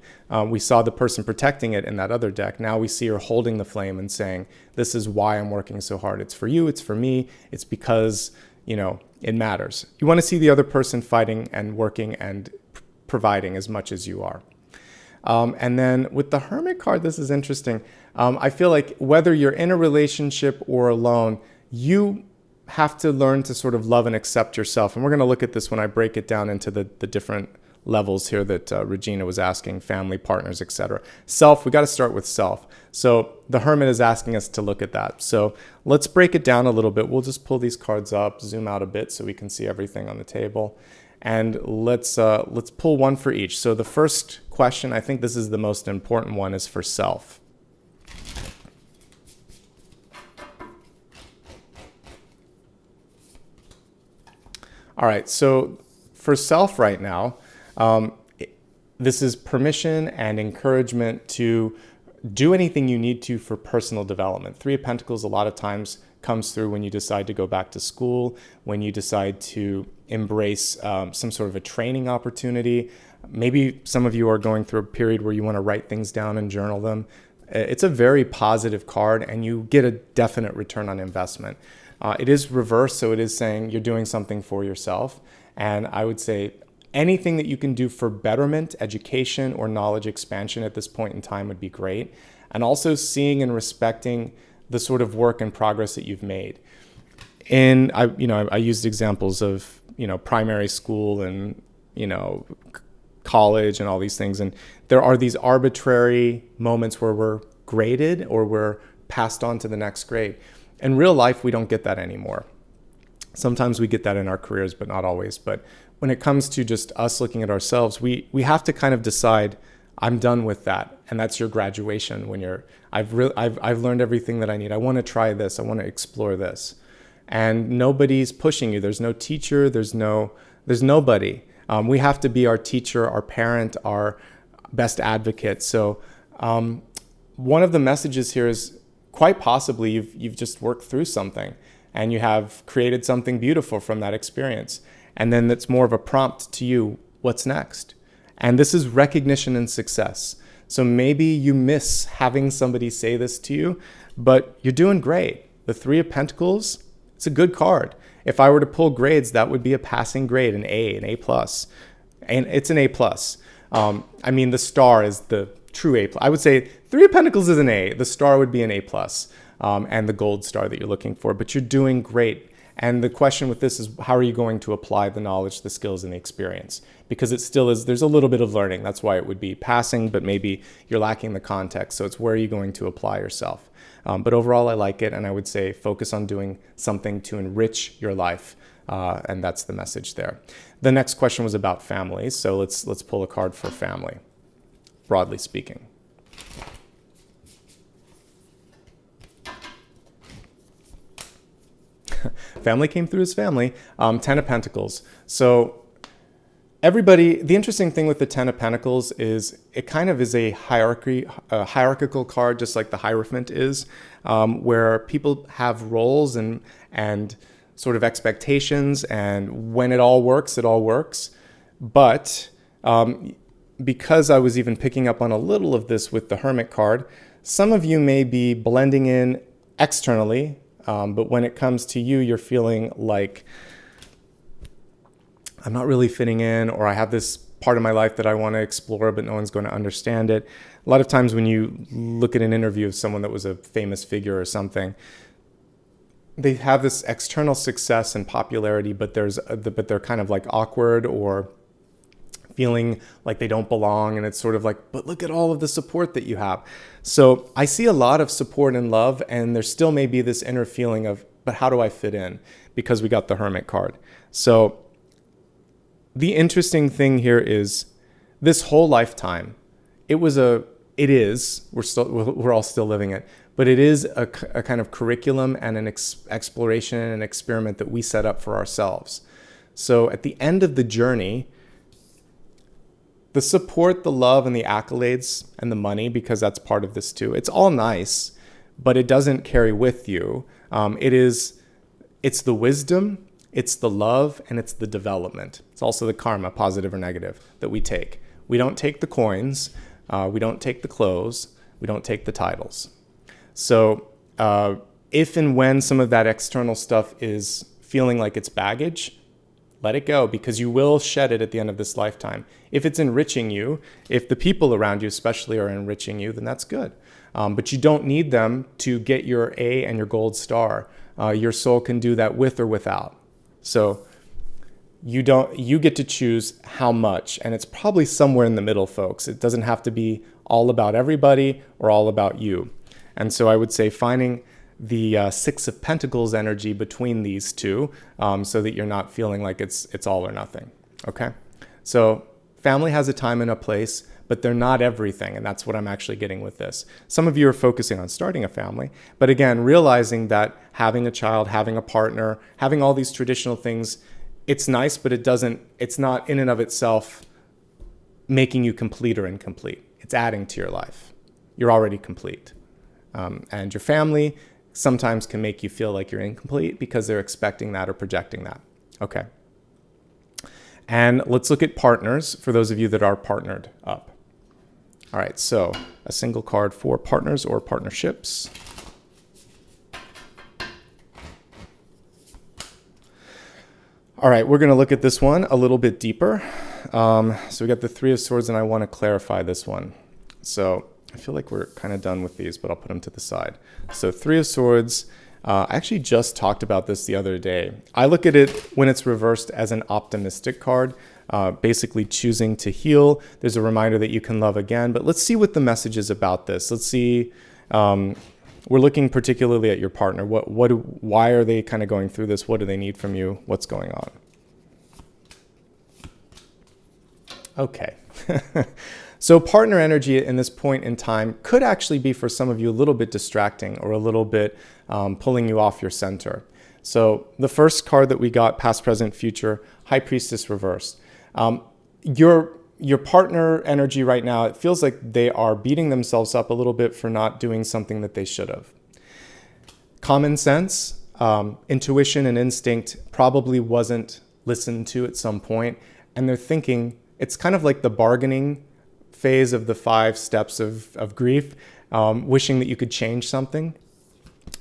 A: We saw the person protecting it in that other deck. Now we see her holding the flame and saying, this is why I'm working so hard. It's for you. It's for me. It's because, it matters. You want to see the other person fighting and working and providing as much as you are. And then with the Hermit card, this is interesting. I feel like whether you're in a relationship or alone, you have to learn to sort of love and accept yourself. And we're going to look at this when I break it down into the different levels here that Regina was asking, family, partners, etc. Self, we got to start with self. So the Hermit is asking us to look at that. So let's break it down a little bit. We'll just pull these cards up, zoom out a bit so we can see everything on the table. And let's pull one for each. So the first question, I think this is the most important one, is for self. All right, so for self right now, this is permission and encouragement to do anything you need to for personal development. Three of Pentacles a lot of times comes through when you decide to go back to school, when you decide to embrace some sort of a training opportunity. Maybe some of you are going through a period where you want to write things down and journal them. It's a very positive card, and you get a definite return on investment. It is reversed, so it is saying you're doing something for yourself. And I would say anything that you can do for betterment, education, or knowledge expansion at this point in time would be great. And also seeing and respecting the sort of work and progress that you've made. I used examples of, primary school and, college and all these things. And there are these arbitrary moments where we're graded or we're passed on to the next grade. In real life, we don't get that anymore. Sometimes we get that in our careers, but not always. But when it comes to just us looking at ourselves, we have to kind of decide, I'm done with that. And that's your graduation when I've learned everything that I need. I want to try this. I want to explore this. And nobody's pushing you. There's no teacher. There's nobody. We have to be our teacher, our parent, our best advocate. So one of the messages here is quite possibly you've just worked through something and you have created something beautiful from that experience. And then that's more of a prompt to you, what's next? And this is recognition and success. So maybe you miss having somebody say this to you, but you're doing great. The Three of Pentacles, it's a good card. If I were to pull grades, that would be a passing grade, an A, an A+. And it's an A+. The star is the true A+. I would say Three of Pentacles is an A. The star would be an A+, and the gold star that you're looking for. But you're doing great. And the question with this is, how are you going to apply the knowledge, the skills, and the experience? Because it still is, there's a little bit of learning. That's why it would be passing, but maybe you're lacking the context. So it's where are you going to apply yourself? But overall, I like it. And I would say focus on doing something to enrich your life. And that's the message there. The next question was about families. So let's pull a card for family, broadly speaking. family came through as family. Ten of Pentacles. So everybody, the interesting thing with the Ten of Pentacles is it kind of is a hierarchical card, just like the Hierophant is, where people have roles and sort of expectations, and when it all works, it all works. But because I was even picking up on a little of this with the Hermit card, some of you may be blending in externally, but when it comes to you, you're feeling like, I'm not really fitting in, or I have this part of my life that I want to explore, but no one's going to understand it. A lot of times when you look at an interview of someone that was a famous figure or something, they have this external success and popularity, but they're kind of like awkward or feeling like they don't belong. And it's sort of like, but look at all of the support that you have. So I see a lot of support and love, and there still may be this inner feeling of, but how do I fit in? Because we got the Hermit card. So the interesting thing here is this whole lifetime, we're all still living it, but it is a kind of curriculum and an exploration and an experiment that we set up for ourselves. So at the end of the journey, the support, the love, and the accolades, and the money, because that's part of this too, it's all nice, but it doesn't carry with you. It's the wisdom, it's the love, and it's the development. It's also the karma, positive or negative, that we take. We don't take the coins, we don't take the clothes, we don't take the titles. So if and when some of that external stuff is feeling like it's baggage, let it go, because you will shed it at the end of this lifetime. If it's enriching you, if the people around you especially are enriching you, then that's good. But you don't need them to get your A and your gold star. Your soul can do that with or without. So you get to choose how much, and it's probably somewhere in the middle, folks. It doesn't have to be all about everybody or all about you. And so I would say finding the Six of Pentacles energy between these two, so that you're not feeling like it's all or nothing. Okay? So family has a time and a place, but they're not everything, and that's what I'm actually getting with this. Some of you are focusing on starting a family, but again, realizing that having a child, having a partner, having all these traditional things, it's nice, but it's not in and of itself making you complete or incomplete. It's adding to your life. You're already complete. And your family sometimes can make you feel like you're incomplete because they're expecting that or projecting that. Okay. And let's look at partners for those of you that are partnered up. All right, so a single card for partners or partnerships. All right, we're going to look at this one a little bit deeper. So we got the Three of Swords, and I want to clarify this one. So I feel like we're kind of done with these, but I'll put them to the side. So Three of Swords, I actually just talked about this the other day. I look at it when it's reversed as an optimistic card, basically choosing to heal. There's a reminder that you can love again, but let's see what the message is about this. Let's see, we're looking particularly at your partner. Why are they kind of going through this? What do they need from you? What's going on? Okay. So partner energy in this point in time could actually be for some of you a little bit distracting or a little bit pulling you off your center. So the first card that we got, past, present, future, High Priestess reversed. Your partner energy right now, it feels like they are beating themselves up a little bit for not doing something that they should have. Common sense, intuition, and instinct probably wasn't listened to at some point, and they're thinking, it's kind of like the bargaining phase of the 5 steps of grief, wishing that you could change something.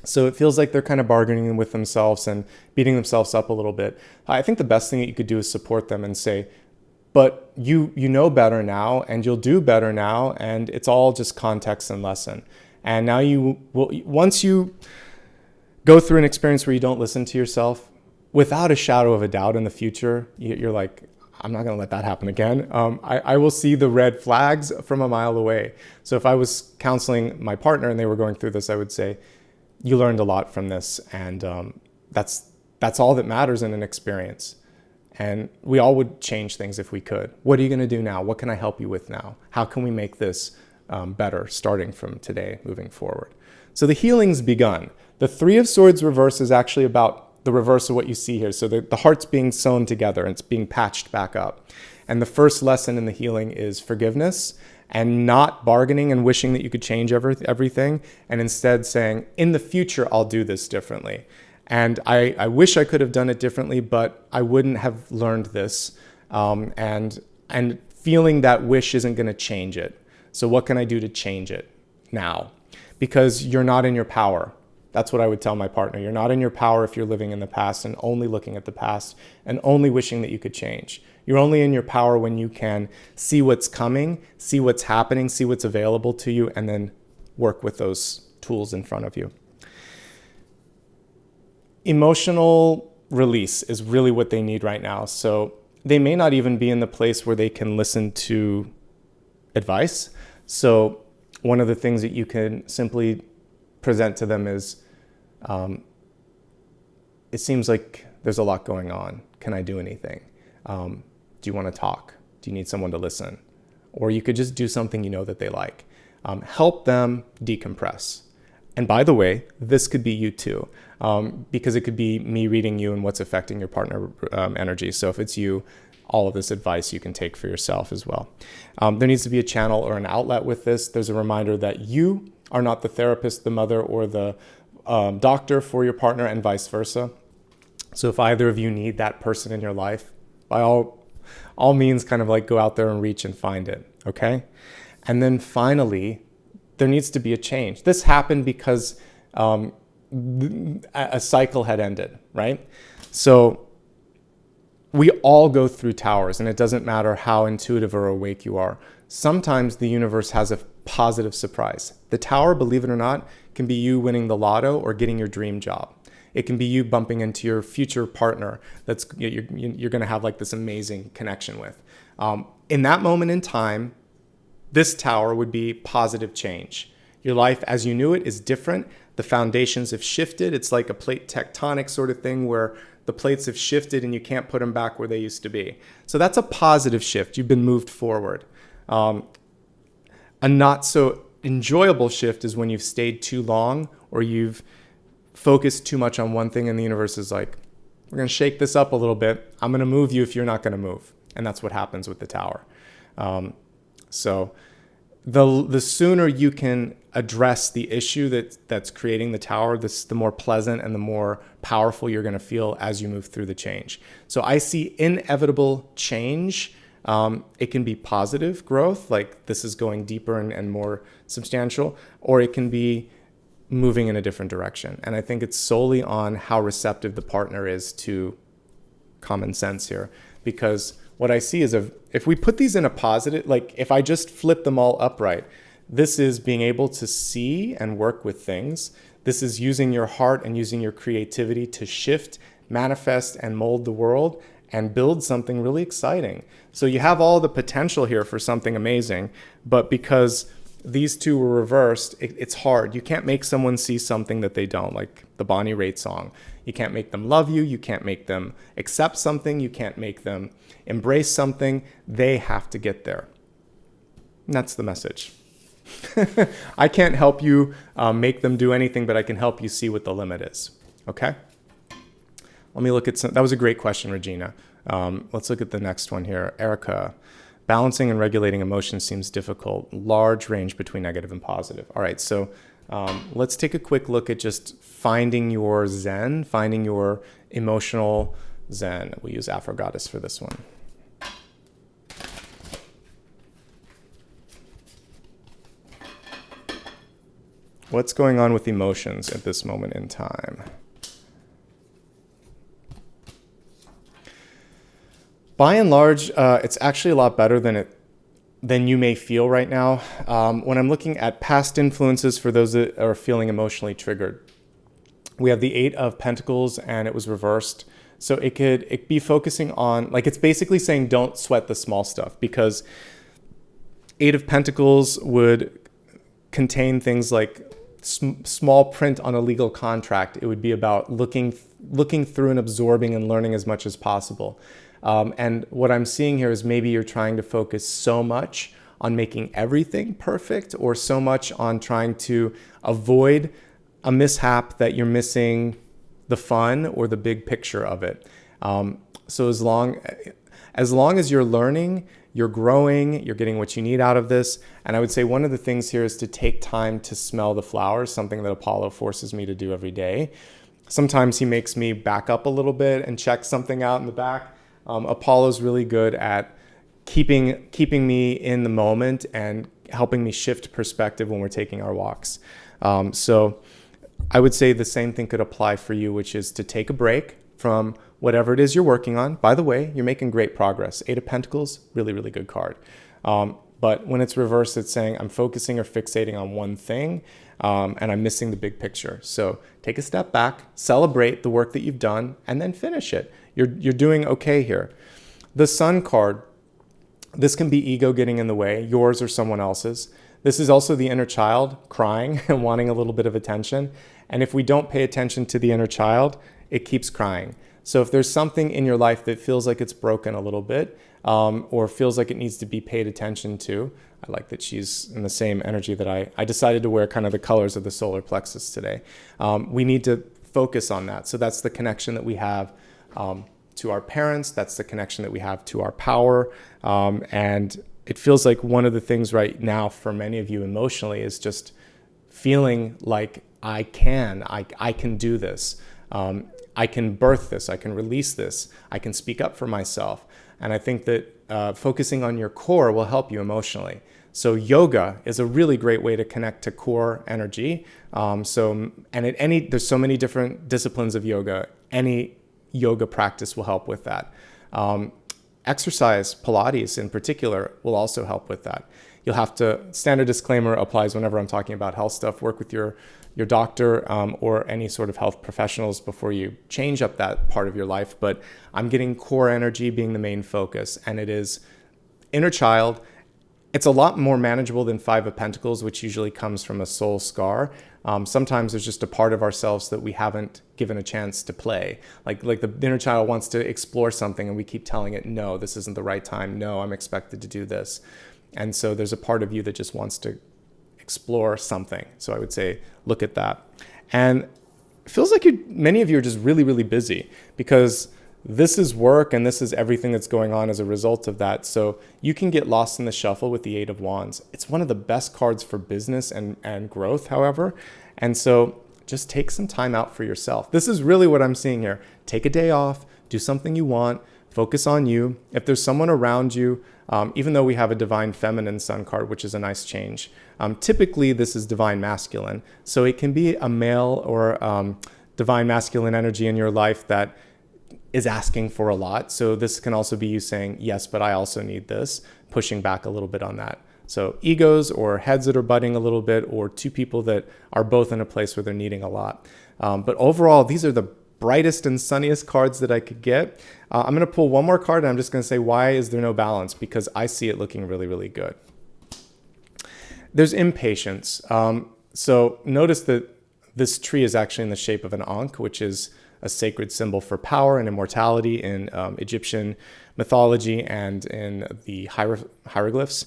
A: So it feels like they're kind of bargaining with themselves and beating themselves up a little bit. I think the best thing that you could do is support them and say, but you know better now, and you'll do better now, and it's all just context and lesson. And now once you go through an experience where you don't listen to yourself, without a shadow of a doubt in the future, you're like, I'm not going to let that happen again. I will see the red flags from a mile away. So if I was counseling my partner and they were going through this, I would say, you learned a lot from this, and that's all that matters in an experience. And we all would change things if we could. What are you going to do now? What can I help you with now? How can we make this better starting from today moving forward? So the healing's begun. The Three of Swords reverse is actually about the reverse of what you see here. So the heart's being sewn together and it's being patched back up. And the first lesson in the healing is forgiveness and not bargaining and wishing that you could change everything, and instead saying, in the future, I'll do this differently. And I wish I could have done it differently, but I wouldn't have learned this. And feeling that wish isn't going to change it. So what can I do to change it now? Because you're not in your power. That's what I would tell my partner. You're not in your power if you're living in the past and only looking at the past and only wishing that you could change. You're only in your power when you can see what's coming, see what's happening, see what's available to you, and then work with those tools in front of you. Emotional release is really what they need right now. So they may not even be in the place where they can listen to advice. So one of the things that you can simply present to them is, it seems like there's a lot going on. Can I do anything? Do you want to talk? Do you need someone to listen? Or you could just do something you know that they like. Help them decompress. And by the way, this could be you too, because it could be me reading you and what's affecting your partner energy. So if it's you, all of this advice you can take for yourself as well. There needs to be a channel or an outlet with this. There's a reminder that you are not the therapist, the mother, or the doctor for your partner, and vice versa. So if either of you need that person in your life, by all means, kind of like go out there and reach and find it, okay? And then finally, there needs to be a change. This happened because a cycle had ended, right? So we all go through towers, and it doesn't matter how intuitive or awake you are. Sometimes the universe has a positive surprise. The tower, believe it or not, can be you winning the lotto or getting your dream job. It can be you bumping into your future partner that's you're going to have like this amazing connection with. In that moment in time, this tower would be positive change. Your life as you knew it is different. The foundations have shifted. It's like a plate tectonic sort of thing where the plates have shifted and you can't put them back where they used to be. So that's a positive shift. You've been moved forward. A not so enjoyable shift is when you've stayed too long or you've focused too much on one thing and the universe is like, we're going to shake this up a little bit. I'm going to move you if you're not going to move. And that's what happens with the tower. So the sooner you can address the issue that's creating the tower, the more pleasant and the more powerful you're going to feel as you move through the change. So I see inevitable change. It can be positive growth, like this is going deeper and more substantial, or it can be moving in a different direction. And I think it's solely on how receptive the partner is to common sense here. Because what I see is if we put these in a positive, like if I just flip them all upright, this is being able to see and work with things. This is using your heart and using your creativity to shift, manifest, and mold the world and build something really exciting. So you have all the potential here for something amazing, but because these two were reversed, it's hard. You can't make someone see something that they don't, like the Bonnie Raitt song. You can't make them love you. You can't make them accept something. You can't make them embrace something. They have to get there. And that's the message. I can't help you make them do anything, but I can help you see what the limit is. Okay? Let me look at some. That was a great question, Regina. Let's look at the next one here. Erica. Balancing and regulating emotions seems difficult. Large range between negative and positive. All right, so let's take a quick look at just finding your zen, finding your emotional zen. We'll use Afro Goddess for this one. What's going on with emotions at this moment in time? By and large, it's actually a lot better than you may feel right now. When I'm looking at past influences for those that are feeling emotionally triggered, we have the 8 of Pentacles and it was reversed. So it could be focusing on, like it's basically saying don't sweat the small stuff, because 8 of Pentacles would contain things like small print on a legal contract. It would be about looking through and absorbing and learning as much as possible. And what I'm seeing here is maybe you're trying to focus so much on making everything perfect, or so much on trying to avoid a mishap that you're missing the fun or the big picture of it. So as long as you're learning, you're growing, you're getting what you need out of this. And I would say one of the things here is to take time to smell the flowers, something that Apollo forces me to do every day. Sometimes he makes me back up a little bit and check something out in the back. Apollo's really good at keeping me in the moment and helping me shift perspective when we're taking our walks. So I would say the same thing could apply for you, which is to take a break from whatever it is you're working on. By the way, you're making great progress. 8 of Pentacles, really, really good card. But when it's reversed, it's saying I'm focusing or fixating on one thing, and I'm missing the big picture. So take a step back, celebrate the work that you've done, and then finish it. You're doing okay here. The Sun card, this can be ego getting in the way, yours or someone else's. This is also the inner child crying and wanting a little bit of attention. And if we don't pay attention to the inner child, it keeps crying. So if there's something in your life that feels like it's broken a little bit, or feels like it needs to be paid attention to, I like that she's in the same energy that I decided to wear kind of the colors of the solar plexus today. We need to focus on that. So that's the connection that we have to our parents. That's the connection that we have to our power. And it feels like one of the things right now for many of you emotionally is just feeling like I can do this. I can birth this. I can release this. I can speak up for myself. And I think that focusing on your core will help you emotionally. So yoga is a really great way to connect to core energy. There's so many different disciplines of yoga. Any yoga practice will help with that. Exercise, Pilates in particular, will also help with that. You'll have to, standard disclaimer applies whenever I'm talking about health stuff, work with your doctor or any sort of health professionals before you change up that part of your life. But I'm getting core energy being the main focus, and it is inner child. It's a lot more manageable than 5 of Pentacles, which usually comes from a soul scar. Sometimes there's just a part of ourselves that we haven't given a chance to play. Like the inner child wants to explore something and we keep telling it, no, this isn't the right time. No, I'm expected to do this. And so there's a part of you that just wants to explore something. So I would say, look at that. And it feels like many of you are just really, really busy because this is work and this is everything that's going on as a result of that. So you can get lost in the shuffle with the 8 of Wands. It's one of the best cards for business and growth, however. And so just take some time out for yourself. This is really what I'm seeing here. Take a day off, do something you want, focus on you. If there's someone around you, even though we have a divine feminine sun card, which is a nice change, typically this is divine masculine. So it can be a male or divine masculine energy in your life that is asking for a lot. So this can also be you saying, yes, but I also need this, pushing back a little bit on that. So egos or heads that are butting a little bit, or 2 people that are both in a place where they're needing a lot. But overall, these are the brightest and sunniest cards that I could get. I'm going to pull one more card and I'm just going to say, why is there no balance? Because I see it looking really, really good. There's impatience. So notice that this tree is actually in the shape of an ankh, which is a sacred symbol for power and immortality in Egyptian mythology and in the hieroglyphs.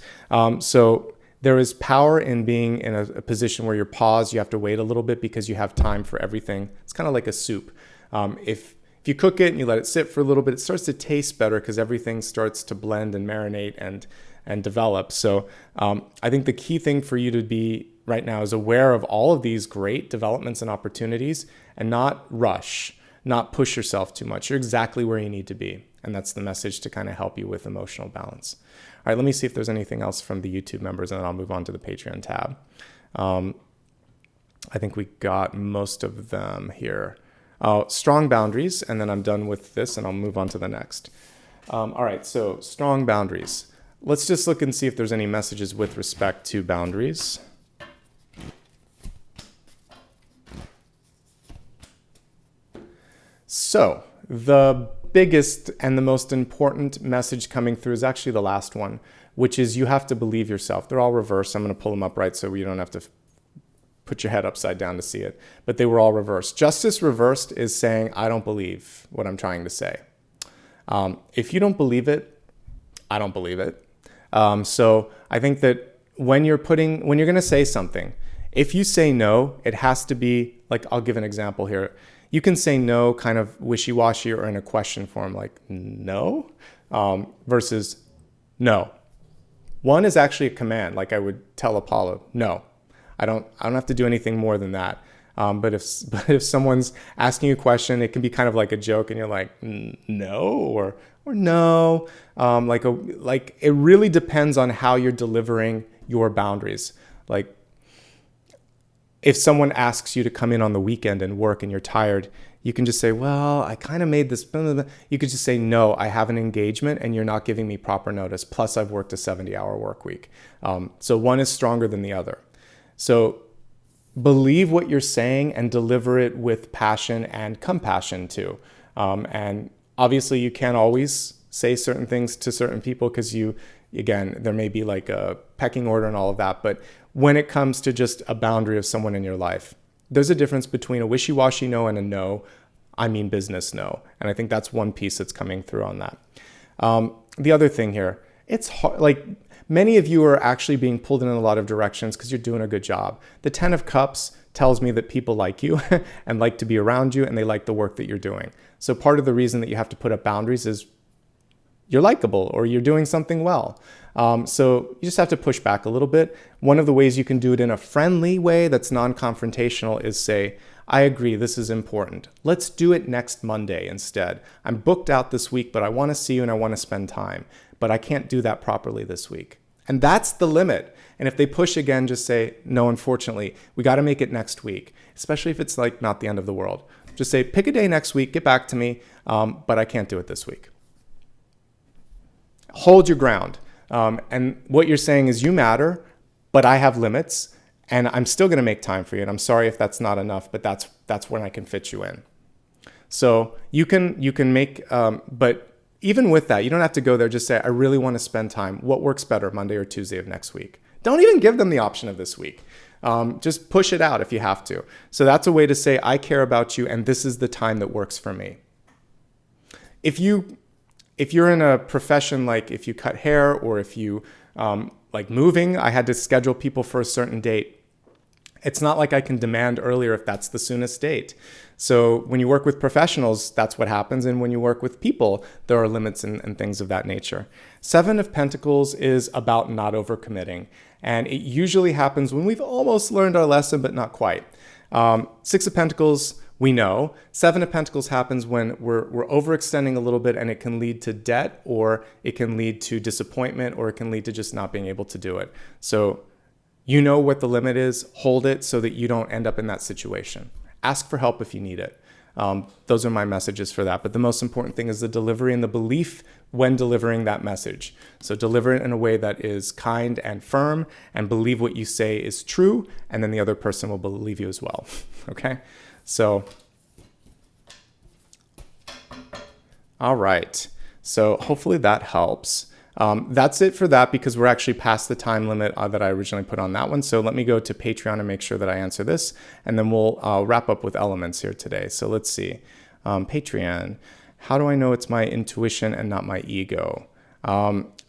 A: So there is power in being in a position where you're paused. You have to wait a little bit because you have time for everything. It's kind of like a soup. If you cook it and you let it sit for a little bit, it starts to taste better because everything starts to blend and marinate and develop. So I think the key thing for you to be right now is aware of all of these great developments and opportunities and not rush, not push yourself too much. You're exactly where you need to be. And that's the message to kind of help you with emotional balance. All right, let me see if there's anything else from the YouTube members, and then I'll move on to the Patreon tab. I think we got most of them here. Strong boundaries, and then I'm done with this, and I'll move on to the next. All right, so strong boundaries. Let's just look and see if there's any messages with respect to boundaries. So the biggest and the most important message coming through is actually the last one, which is you have to believe yourself. They're all reversed. I'm going to pull them up right so you don't have to put your head upside down to see it. But they were all reversed. Justice reversed is saying, I don't believe what I'm trying to say. If you don't believe it, I don't believe it. So I think that when you're going to say something, if you say no, it has to be like, I'll give an example here. You can say no kind of wishy-washy or in a question form, like no, versus no. One is actually a command, like I would tell Apollo, no. I don't have to do anything more than that. But if someone's asking you a question, it can be kind of like a joke, and you're like no or no. Like it really depends on how you're delivering your boundaries. Like if someone asks you to come in on the weekend and work and you're tired, you can just say, well, I kind of made this. You could just say, no, I have an engagement and you're not giving me proper notice. Plus, I've worked a 70-hour work week. So one is stronger than the other. So believe what you're saying and deliver it with passion and compassion too. And obviously, you can't always say certain things to certain people because there may be like a pecking order and all of that. But when it comes to just a boundary of someone in your life, there's a difference between a wishy-washy no and a no, I mean business no. And I think that's one piece that's coming through on that. The other thing here, it's hard, like many of you are actually being pulled in a lot of directions because you're doing a good job. The 10 of Cups tells me that people like you and like to be around you and they like the work that you're doing. So part of the reason that you have to put up boundaries is you're likable or you're doing something well. So you just have to push back a little bit. One of the ways you can do it in a friendly way that's non-confrontational is say, I agree, this is important. Let's do it next Monday instead. I'm booked out this week, but I want to see you and I want to spend time. But I can't do that properly this week. And that's the limit. And if they push again, just say, no, unfortunately, we got to make it next week, especially if it's like not the end of the world. Just say, pick a day next week, get back to me, but I can't do it this week. Hold your ground. And what you're saying is you matter, but I have limits and I'm still going to make time for you. And I'm sorry if that's not enough, but that's when I can fit you in. So you can make, but even with that, you don't have to go there. Just say, I really want to spend time. What works better, Monday or Tuesday of next week? Don't even give them the option of this week. Just push it out if you have to. So that's a way to say, I care about you and this is the time that works for me. If you're in a profession like if you cut hair or if you like moving, I had to schedule people for a certain date. It's not like I can demand earlier if that's the soonest date. So when you work with professionals, that's what happens. And when you work with people, there are limits and things of that nature. 7 of Pentacles is about not overcommitting. And it usually happens when we've almost learned our lesson, but not quite. 6 of Pentacles, we know. 7 of Pentacles happens when we're overextending a little bit and it can lead to debt or it can lead to disappointment or it can lead to just not being able to do it. So you know what the limit is, hold it so that you don't end up in that situation. Ask for help if you need it. Those are my messages for that. But the most important thing is the delivery and the belief when delivering that message. So deliver it in a way that is kind and firm and believe what you say is true, and then the other person will believe you as well. Okay? So, all right. So hopefully that helps. That's it for that because we're actually past the time limit that I originally put on that one. So let me go to Patreon and make sure that I answer this, and then we'll wrap up with elements here today. So let's see. Patreon, how do I know it's my intuition and not my ego?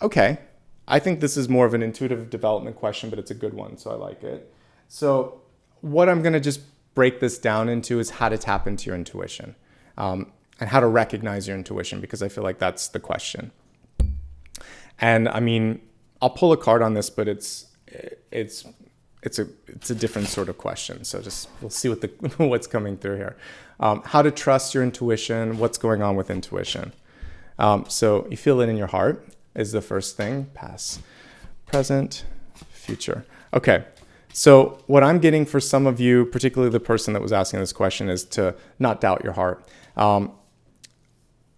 A: Okay. I think this is more of an intuitive development question, but it's a good one, so I like it. So what I'm going to just break this down into is how to tap into your intuition and how to recognize your intuition, because I feel like that's the question. And I mean, I'll pull a card on this, but it's a different sort of question. So we'll see what's coming through here. How to trust your intuition, what's going on with intuition. So you feel it in your heart is the first thing. Past, present, future. Okay. So what I'm getting for some of you, particularly the person that was asking this question, is to not doubt your heart.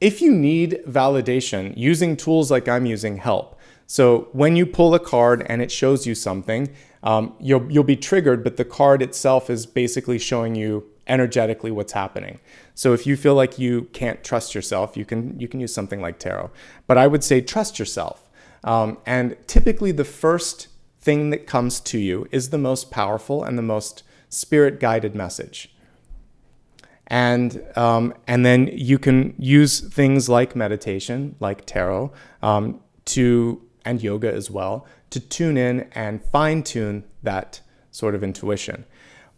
A: If you need validation, using tools like I'm using help. So when you pull a card and it shows you something, you'll be triggered, but the card itself is basically showing you energetically what's happening. So if you feel like you can't trust yourself, you can use something like tarot. But I would say trust yourself. And typically the first thing that comes to you is the most powerful and the most spirit-guided message. And then you can use things like meditation, like tarot, and yoga as well, to tune in and fine-tune that sort of intuition.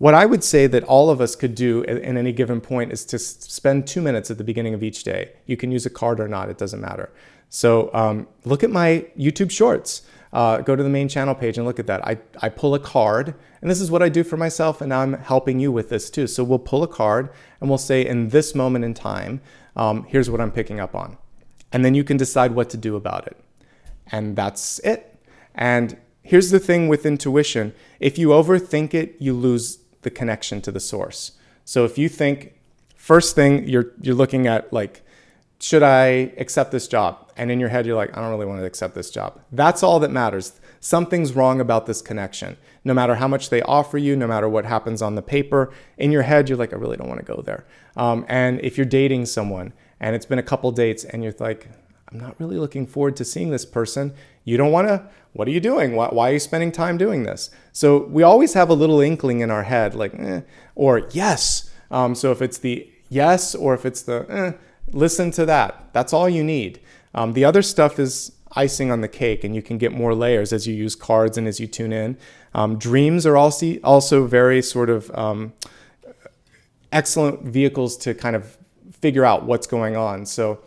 A: what I would say that all of us could do in any given point is to spend 2 minutes at the beginning of each day. You can use a card or not, it doesn't matter. So look at my YouTube shorts. Go to the main channel page and look at that. I pull a card, and this is what I do for myself, and I'm helping you with this too. So we'll pull a card and we'll say, in this moment in time, here's what I'm picking up on. And then you can decide what to do about it. And that's it. And here's the thing with intuition. If you overthink it, you lose the connection to the source. So if you think, first thing you're looking at, like, should I accept this job? And in your head, you're like, I don't really want to accept this job. That's all that matters. Something's wrong about this connection. No matter how much they offer you, no matter what happens on the paper, in your head, you're like, I really don't want to go there. And if you're dating someone and it's been a couple dates and you're like, I'm not really looking forward to seeing this person, you don't want to, what are you doing? Why are you spending time doing this? So we always have a little inkling in our head, like, or yes. So if it's the yes, or if it's the listen to that. That's all you need. The other stuff is icing on the cake, and you can get more layers as you use cards and as you tune in. Dreams are also very sort of excellent vehicles to kind of figure out what's going on. So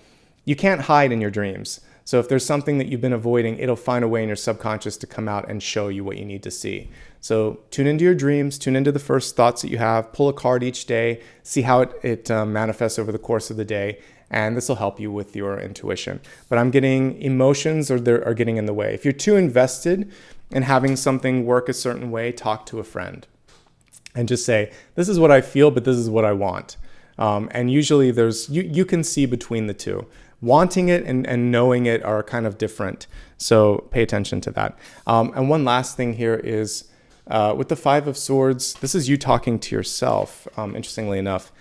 A: you can't hide in your dreams. So if there's something that you've been avoiding, it'll find a way in your subconscious to come out and show you what you need to see. So tune into your dreams, tune into the first thoughts that you have, pull a card each day, see how it manifests over the course of the day, and this will help you with your intuition. But I'm getting emotions are getting in the way. If you're too invested in having something work a certain way, talk to a friend and just say, this is what I feel, but this is what I want. And usually you can see between the two. Wanting it and knowing it are kind of different. So pay attention to that. And one last thing here is with the Five of Swords, this is you talking to yourself, interestingly enough.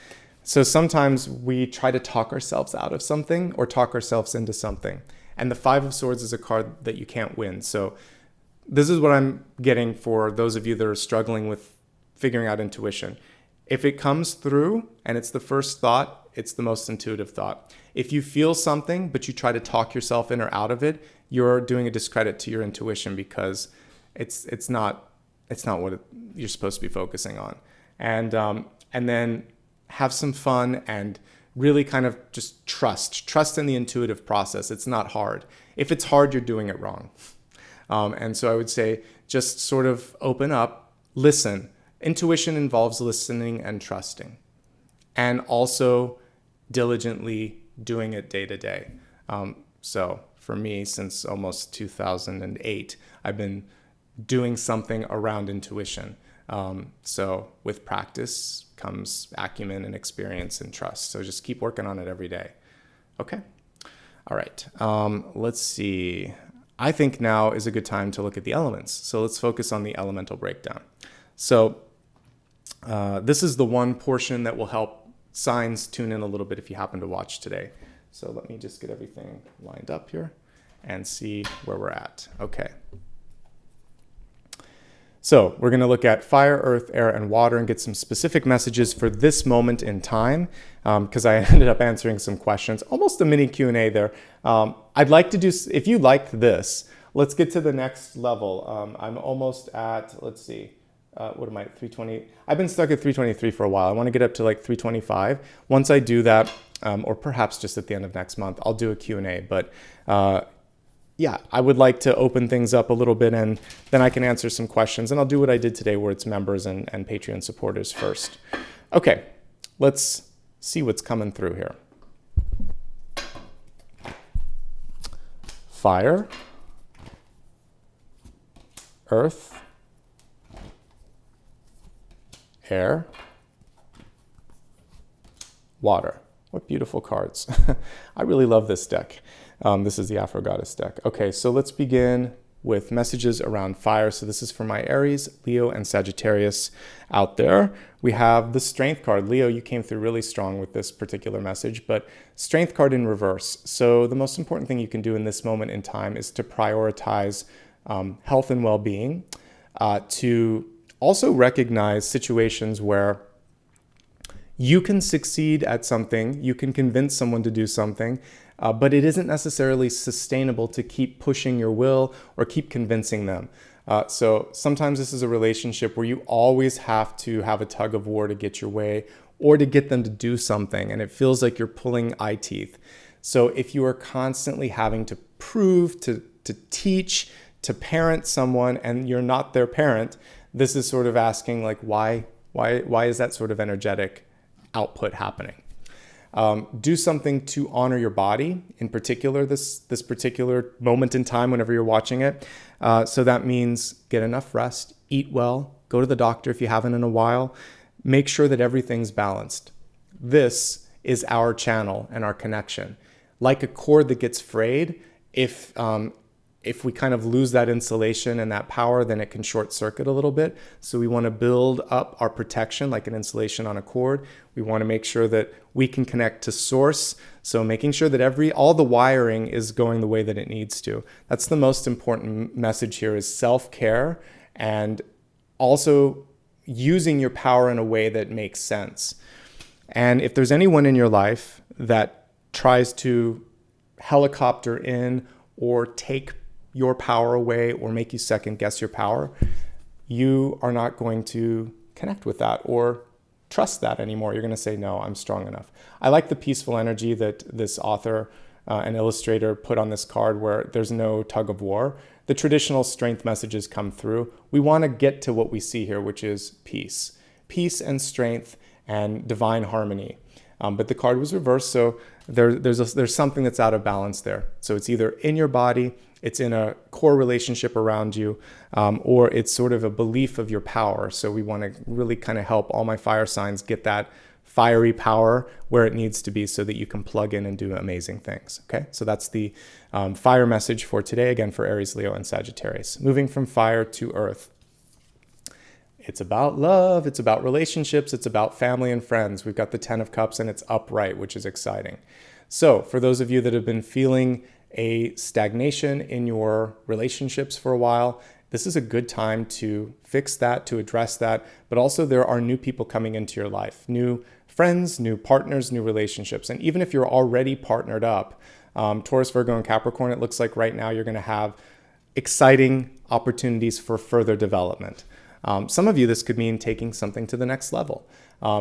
A: So sometimes we try to talk ourselves out of something or talk ourselves into something. And the Five of Swords is a card that you can't win. So this is what I'm getting for those of you that are struggling with figuring out intuition. If it comes through and it's the first thought, it's the most intuitive thought. If you feel something, but you try to talk yourself in or out of it, you're doing a discredit to your intuition because it's not what you're supposed to be focusing on. And then have some fun and really kind of just trust in the intuitive process. It's not hard. If it's hard, you're doing it wrong. And so I would say just sort of open up, listen. Intuition involves listening and trusting, and also diligently doing it day to day. So for me, since almost 2008, I've been doing something around intuition. So with practice comes acumen and experience and trust. So just keep working on it every day. Okay. All right. Let's see. I think now is a good time to look at the elements. So let's focus on the elemental breakdown. So this is the one portion that will help signs tune in a little bit if you happen to watch today. So let me just get everything lined up here and see where we're at. Okay. So we're going to look at fire, earth, air, and water and get some specific messages for this moment in time because I ended up answering some questions, almost a mini Q&A there. I'd like to do, if you liked this, let's get to the next level. I'm almost at, let's see, what am I, 320? I've been stuck at 323 for a while. I want to get up to like 325. Once I do that, or perhaps just at the end of next month, I'll do a Q&A. But yeah, I would like to open things up a little bit and then I can answer some questions. And I'll do what I did today where it's members and Patreon supporters first. Okay, let's see what's coming through here. Fire, earth, air, water. What beautiful cards. I really love this deck. This is the Afro Goddess deck. Okay, so let's begin with messages around fire. So this is for my Aries, Leo, and Sagittarius out there. We have the Strength card. Leo, you came through really strong with this particular message, but Strength card in reverse. So the most important thing you can do in this moment in time is to prioritize health and well-being, to also recognize situations where you can succeed at something, you can convince someone to do something, but it isn't necessarily sustainable to keep pushing your will or keep convincing them. So sometimes this is a relationship where you always have to have a tug of war to get your way or to get them to do something, and it feels like you're pulling eye teeth. So if you are constantly having to prove, to teach, to parent someone, and you're not their parent, this is sort of asking, like, why is that sort of energetic output happening? Do something to honor your body, in particular, this particular moment in time whenever you're watching it. So that means get enough rest, eat well, go to the doctor if you haven't in a while, make sure that everything's balanced. This is our channel and our connection. Like a cord that gets frayed, if we kind of lose that insulation and that power, then it can short circuit a little bit. So we want to build up our protection like an insulation on a cord. We want to make sure that we can connect to source. So making sure that all the wiring is going the way that it needs to. That's the most important message here, is self-care and also using your power in a way that makes sense. And if there's anyone in your life that tries to helicopter in or take your power away or make you second guess your power, you are not going to connect with that or trust that anymore. You're going to say, no, I'm strong enough. I like the peaceful energy that this author and illustrator put on this card, where there's no tug of war. The traditional strength messages come through. We want to get to what we see here, which is peace and strength and divine harmony. But the card was reversed, so there's something that's out of balance there. So it's either in your body, it's in a core relationship around you, or it's sort of a belief of your power. So we want to really kind of help all my fire signs get that fiery power where it needs to be so that you can plug in and do amazing things. Okay, so that's the fire message for today, again, for Aries, Leo, and Sagittarius. Moving from fire to earth. It's about love, it's about relationships, it's about family and friends. We've got the 10 of Cups and it's upright, which is exciting. So for those of you that have been feeling a stagnation in your relationships for a while, this is a good time to fix that, to address that. But also there are new people coming into your life, new friends, new partners, new relationships. And even if you're already partnered up, Taurus, Virgo, and Capricorn, it looks like right now you're going to have exciting opportunities for further development. Some of you, this could mean taking something to the next level.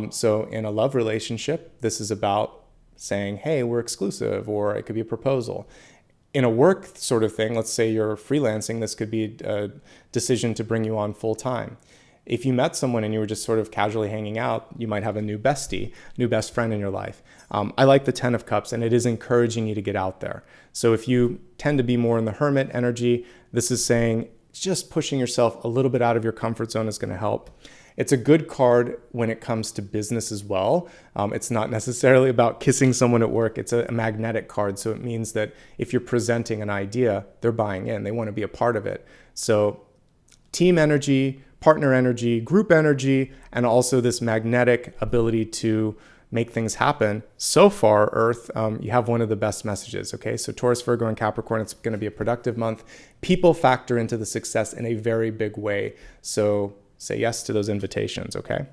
A: So in a love relationship, this is about saying, hey, we're exclusive, or it could be a proposal. In a work sort of thing, let's say you're freelancing, this could be a decision to bring you on full time. If you met someone and you were just sort of casually hanging out, you might have a new bestie, new best friend in your life. I like the 10 of Cups, and it is encouraging you to get out there. So if you tend to be more in the hermit energy, this is saying just pushing yourself a little bit out of your comfort zone is going to help. It's a good card when it comes to business as well. It's not necessarily about kissing someone at work. It's a magnetic card. So it means that if you're presenting an idea, they're buying in. They want to be a part of it. So team energy, partner energy, group energy, and also this magnetic ability to make things happen. So far, Earth, you have one of the best messages, okay? So Taurus, Virgo, and Capricorn, it's going to be a productive month. People factor into the success in a very big way. So say yes to those invitations, okay?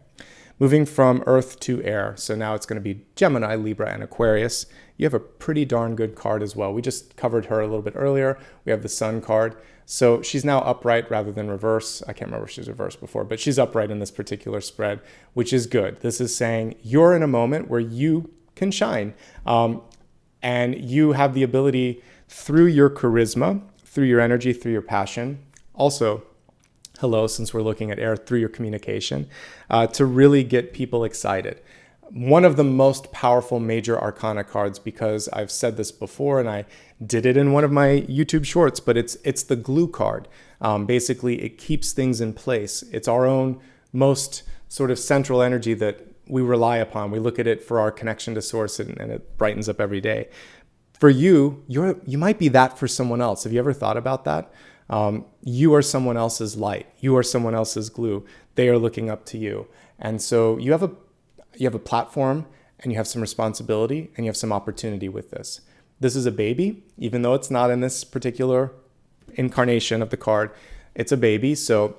A: Moving from Earth to air. So now it's going to be Gemini, Libra, and Aquarius. You have a pretty darn good card as well. We just covered her a little bit earlier. We have the Sun card. So she's now upright rather than reverse. I can't remember if she was reversed before, but she's upright in this particular spread, which is good. This is saying you're in a moment where you can shine. And you have the ability through your charisma, through your energy, through your passion, also, hello, since we're looking at air, through your communication, to really get people excited. One of the most powerful major arcana cards, because I've said this before and I did it in one of my YouTube shorts, but it's the glue card. Basically, it keeps things in place. It's our own most sort of central energy that we rely upon. We look at it for our connection to source, and it brightens up every day. For you, you might be that for someone else. Have you ever thought about that? You are someone else's light. You are someone else's glue. They are looking up to you. And so you have a platform, and you have some responsibility, and you have some opportunity with this. This is a baby, even though it's not in this particular incarnation of the card. It's a baby. So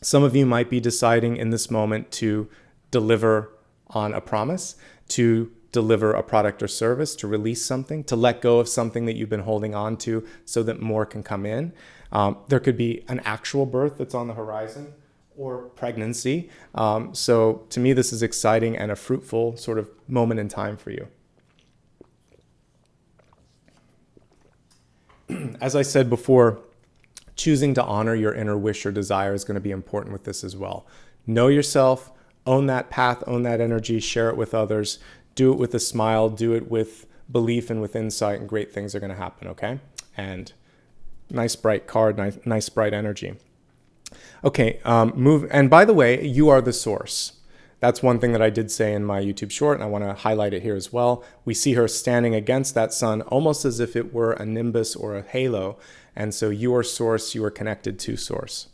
A: some of you might be deciding in this moment to deliver on a promise, to deliver a product or service, to release something, to let go of something that you've been holding on to so that more can come in. There could be an actual birth that's on the horizon or pregnancy. So to me, this is exciting and a fruitful sort of moment in time for you. As I said before, choosing to honor your inner wish or desire is going to be important with this as well. Know yourself, own that path, own that energy, share it with others, do it with a smile, do it with belief and with insight, and great things are going to happen, okay? And nice bright card, nice bright energy. Okay, move. And by the way, you are the source. That's one thing that I did say in my YouTube short, and I want to highlight it here as well. We see her standing against that sun almost as if it were a nimbus or a halo. And so you are source, you are connected to source.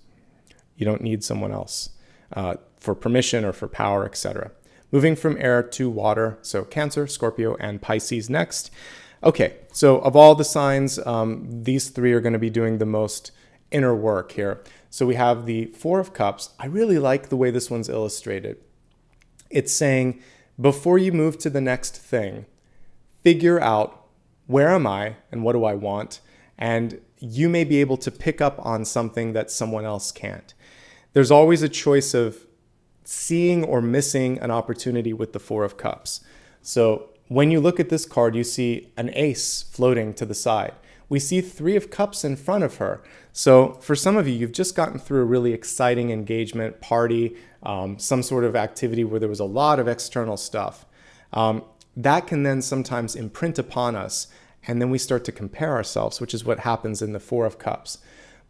A: You don't need someone else for permission or for power, etc. Moving from air to water, so Cancer, Scorpio, and Pisces next. Okay, so of all the signs, these three are going to be doing the most inner work here. So we have the Four of Cups. I really like the way this one's illustrated. It's saying, before you move to the next thing, figure out, where am I and what do I want? And you may be able to pick up on something that someone else can't. There's always a choice of seeing or missing an opportunity with the Four of Cups. So when you look at this card, you see an ace floating to the side. We see Three of Cups in front of her. So for some of you, you've just gotten through a really exciting engagement, party, some sort of activity where there was a lot of external stuff. That can then sometimes imprint upon us, and then we start to compare ourselves, which is what happens in the Four of Cups.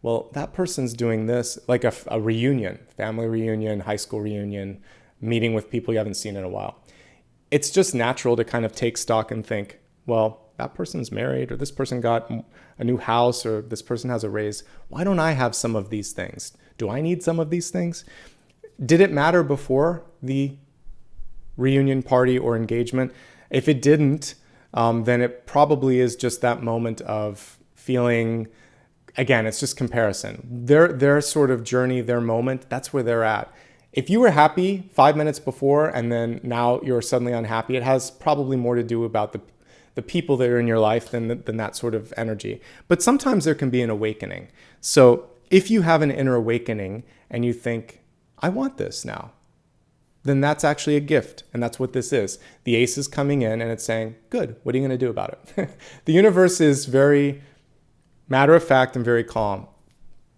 A: Well, that person's doing this, like a reunion, family reunion, high school reunion, meeting with people you haven't seen in a while. It's just natural to kind of take stock and think, well, that person's married, or this person got a new house, or this person has a raise. Why don't I have some of these things? Do I need some of these things? Did it matter before the reunion party or engagement? If it didn't, then it probably is just that moment of feeling, again, it's just comparison. Their sort of journey, their moment, that's where they're at. If you were happy 5 minutes before and then now you're suddenly unhappy, it has probably more to do about the people that are in your life than that sort of energy. But sometimes there can be an awakening. So if you have an inner awakening and you think, I want this now, then that's actually a gift. And that's what this is. The ace is coming in and it's saying, good, what are you going to do about it? The universe is very matter of fact and very calm.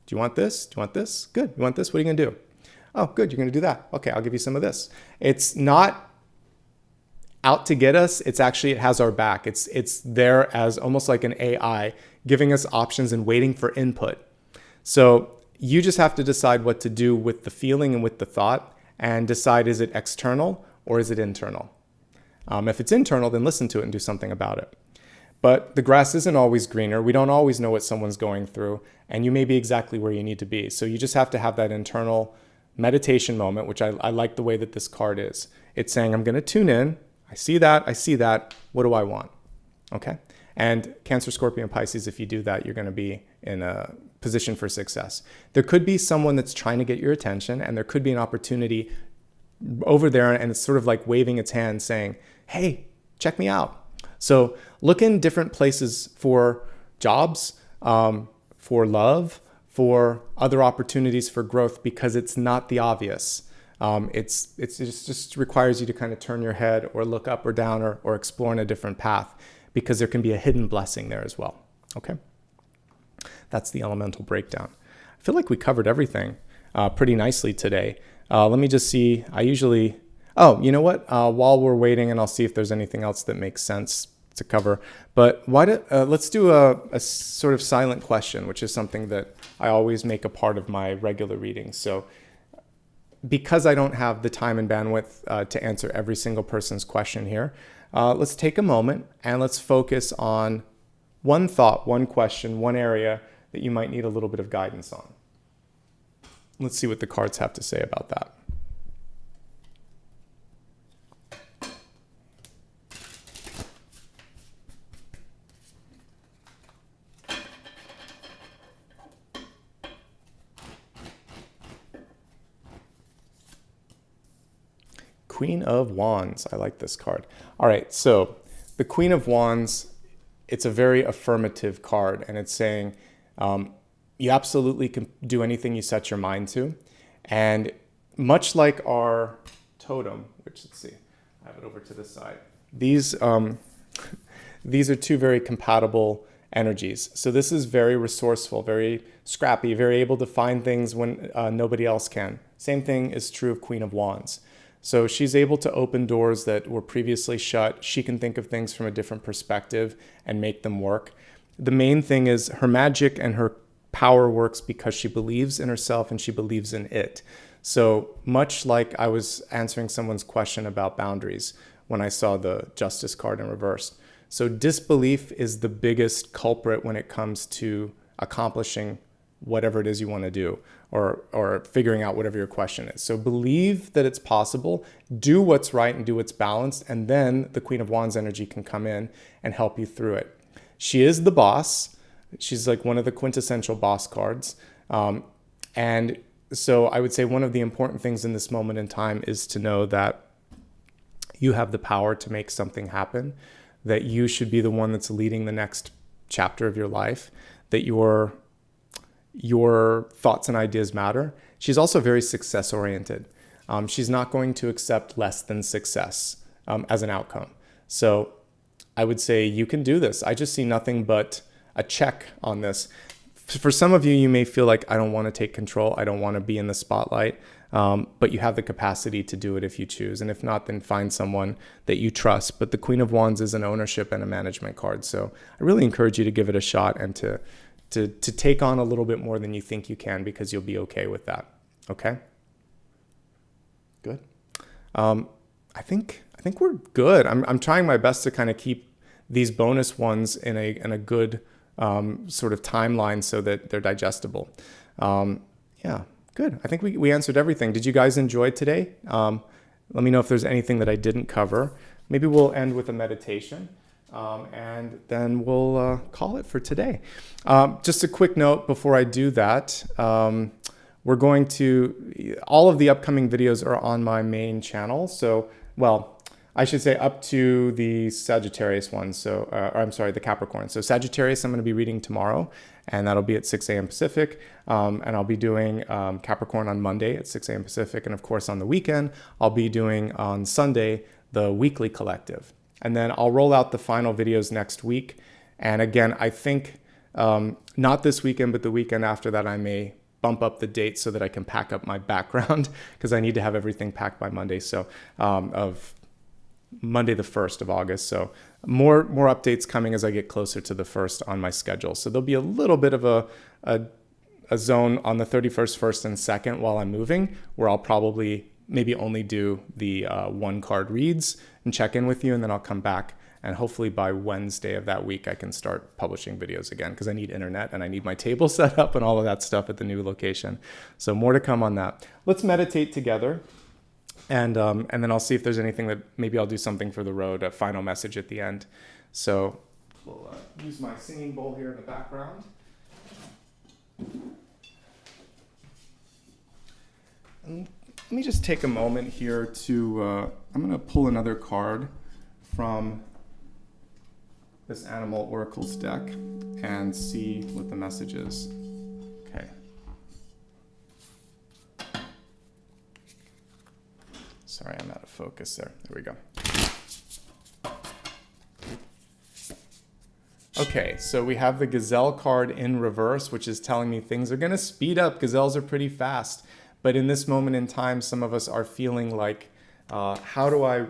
A: Do you want this? Do you want this? Good. You want this? What are you going to do? Oh, good. You're going to do that. Okay, I'll give you some of this. It's not out to get us. It's actually, it has our back. It's there as almost like an AI giving us options and waiting for input. So you just have to decide what to do with the feeling and with the thought and decide, is it external or is it internal? If it's internal, then listen to it and do something about it. But the grass isn't always greener. We don't always know what someone's going through, and you may be exactly where you need to be. So you just have to have that internal meditation moment, which I like the way that this card is. It's saying, I'm going to tune in. I see that. What do I want? Okay. And Cancer, Scorpio, and Pisces, if you do that, you're going to be in a position for success. There could be someone that's trying to get your attention, and there could be an opportunity over there, and it's sort of like waving its hand saying, hey, check me out. So look in different places for jobs, for love, for other opportunities for growth, because it's not the obvious. It just requires you to kind of turn your head or look up or down or explore in a different path, because there can be a hidden blessing there as well. Okay. That's the elemental breakdown. I feel like we covered everything pretty nicely today. Let me just see. Oh, you know what? While we're waiting, and I'll see if there's anything else that makes sense to cover. But let's do a sort of silent question, which is something that I always make a part of my regular readings. So because I don't have the time and bandwidth to answer every single person's question here, let's take a moment and let's focus on one thought, one question, one area that you might need a little bit of guidance on. Let's see what the cards have to say about that. Queen of Wands. I like this card. All right, so the Queen of Wands, it's a very affirmative card, and it's saying you absolutely can do anything you set your mind to. And much like our totem, which, let's see, I have it over to this side. These are two very compatible energies. So this is very resourceful, very scrappy, very able to find things when nobody else can. Same thing is true of Queen of Wands. So she's able to open doors that were previously shut. She can think of things from a different perspective and make them work. The main thing is her magic and her power works because she believes in herself and she believes in it. So much like I was answering someone's question about boundaries when I saw the Justice card in reverse. So disbelief is the biggest culprit when it comes to accomplishing whatever it is you want to do, or figuring out whatever your question is. So believe that it's possible, do what's right and do what's balanced, and then the Queen of Wands energy can come in and help you through it. She is the boss. She's like one of the quintessential boss cards. And so I would say one of the important things in this moment in time is to know that you have the power to make something happen, that you should be the one that's leading the next chapter of your life, that your thoughts and ideas matter. She's also very success oriented. She's not going to accept less than success as an outcome. So I would say you can do this. I just see nothing but a check on this. For some of you, you may feel like, I don't want to take control. I don't want to be in the spotlight. But you have the capacity to do it if you choose. And if not, then find someone that you trust. But the Queen of Wands is an ownership and a management card. So I really encourage you to give it a shot and to take on a little bit more than you think you can, because you'll be okay with that. Okay? Good. I think we're good. I'm trying my best to kind of keep these bonus ones in a good sort of timeline so that they're digestible. Yeah, good. I think we answered everything. Did you guys enjoy today? Let me know if there's anything that I didn't cover. Maybe we'll end with a meditation, and then we'll call it for today. Just a quick note before I do that. We're going to, all of the upcoming videos are on my main channel. So, well, I should say up to the Sagittarius one. So, I'm sorry, the Capricorn. So Sagittarius, I'm going to be reading tomorrow, and that'll be at 6 a.m. Pacific. And I'll be doing Capricorn on Monday at 6 a.m. Pacific. And of course, on the weekend, I'll be doing on Sunday, the weekly collective. And then I'll roll out the final videos next week. And again, I think not this weekend, but the weekend after that, I may bump up the date so that I can pack up my background, because I need to have everything packed by Monday. So of Monday, the 1st of August. So more updates coming as I get closer to the 1st on my schedule. So there'll be a little bit of a zone on the 31st, 1st, and 2nd while I'm moving, where I'll probably maybe only do the one card reads and check in with you, and then I'll come back. And hopefully by Wednesday of that week, I can start publishing videos again, because I need internet and I need my table set up and all of that stuff at the new location. So more to come on that. Let's meditate together. And then I'll see if there's anything that maybe I'll do something for the road, a final message at the end. So we'll use my singing bowl here in the background. And let me just take a moment here to, I'm going to pull another card from this Animal Oracles deck and see what the message is. Okay. Sorry, I'm out of focus there. There we go. Okay, so we have the Gazelle card in reverse, which is telling me things are going to speed up. Gazelles are pretty fast. But in this moment in time, some of us are feeling like, how do I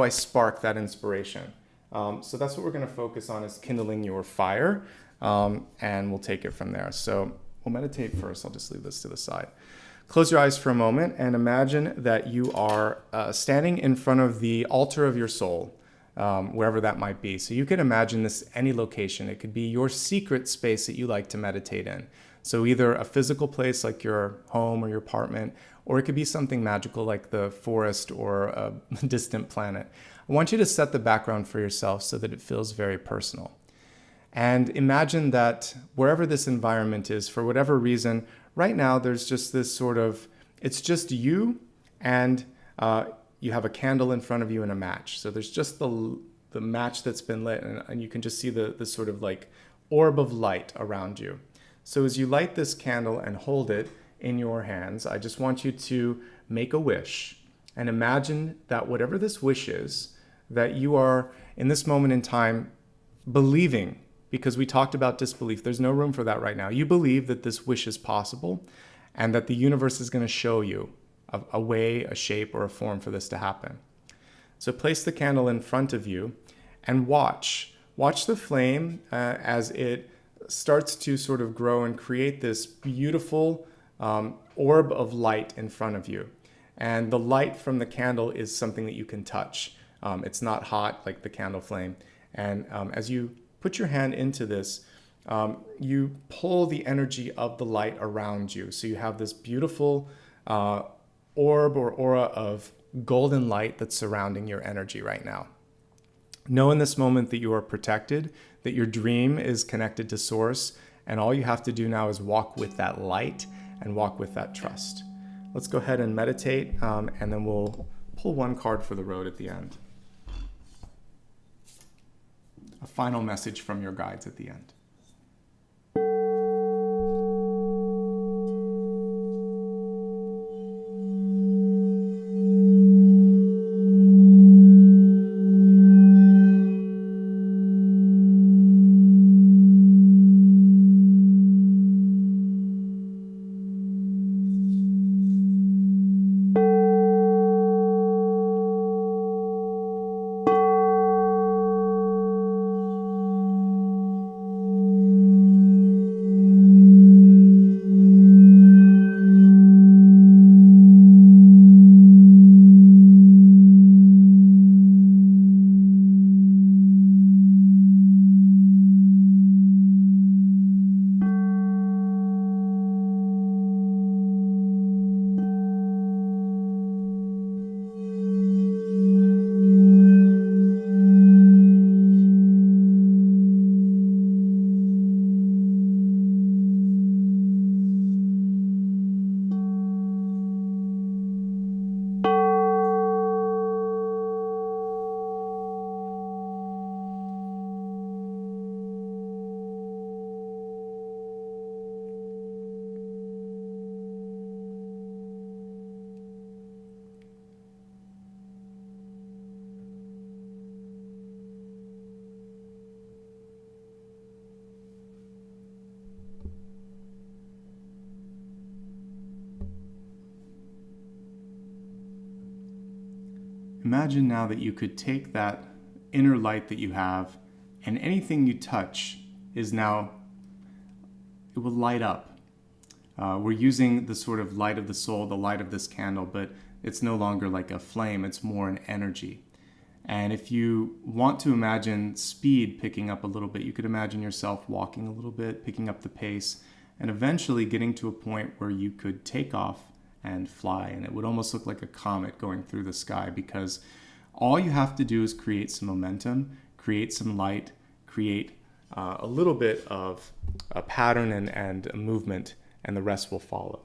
A: spark that inspiration? So that's what we're going to focus on, is kindling your fire, and we'll take it from there. So we'll meditate first. I'll just leave this to the side. Close your eyes for a moment and imagine that you are standing in front of the altar of your soul, wherever that might be. So you can imagine this any location. It could be your secret space that you like to meditate in. So either a physical place like your home or your apartment, or it could be something magical like the forest or a distant planet. I want you to set the background for yourself so that it feels very personal. And imagine that wherever this environment is, for whatever reason, right now there's just this sort of, it's just you, and you have a candle in front of you and a match. So there's just the match that's been lit, and you can just see the sort of like orb of light around you. So as you light this candle and hold it in your hands, I just want you to make a wish and imagine that whatever this wish is, that you are in this moment in time believing, because we talked about disbelief. There's no room for that right now. You believe that this wish is possible and that the universe is going to show you a way, a shape, or a form for this to happen. So place the candle in front of you and watch. Watch the flame as it starts to sort of grow and create this beautiful orb of light in front of you. And the light from the candle is something that you can touch. It's not hot like the candle flame. And as you put your hand into this, you pull the energy of the light around you. So you have this beautiful orb or aura of golden light that's surrounding your energy right now. Know in this moment that you are protected, that your dream is connected to Source, and all you have to do now is walk with that light and walk with that trust. Let's go ahead and meditate, and then we'll pull one card for the road at the end. A final message from your guides at the end. Imagine now that you could take that inner light that you have, and anything you touch is now, it will light up. We're using the sort of light of the soul, the light of this candle, but it's no longer like a flame, it's more an energy. And if you want to imagine speed picking up a little bit, you could imagine yourself walking a little bit, picking up the pace, and eventually getting to a point where you could take off and fly. And it would almost look like a comet going through the sky, because all you have to do is create some momentum, create some light, create a little bit of a pattern and a movement, and the rest will follow.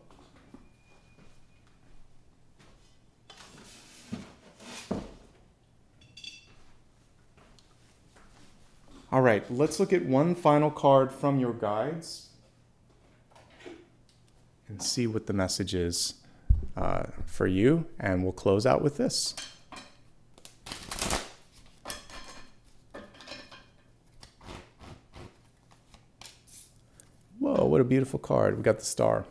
A: All right, let's look at one final card from your guides and see what the message is for you, and we'll close out with this. Whoa, what a beautiful card. We got the star.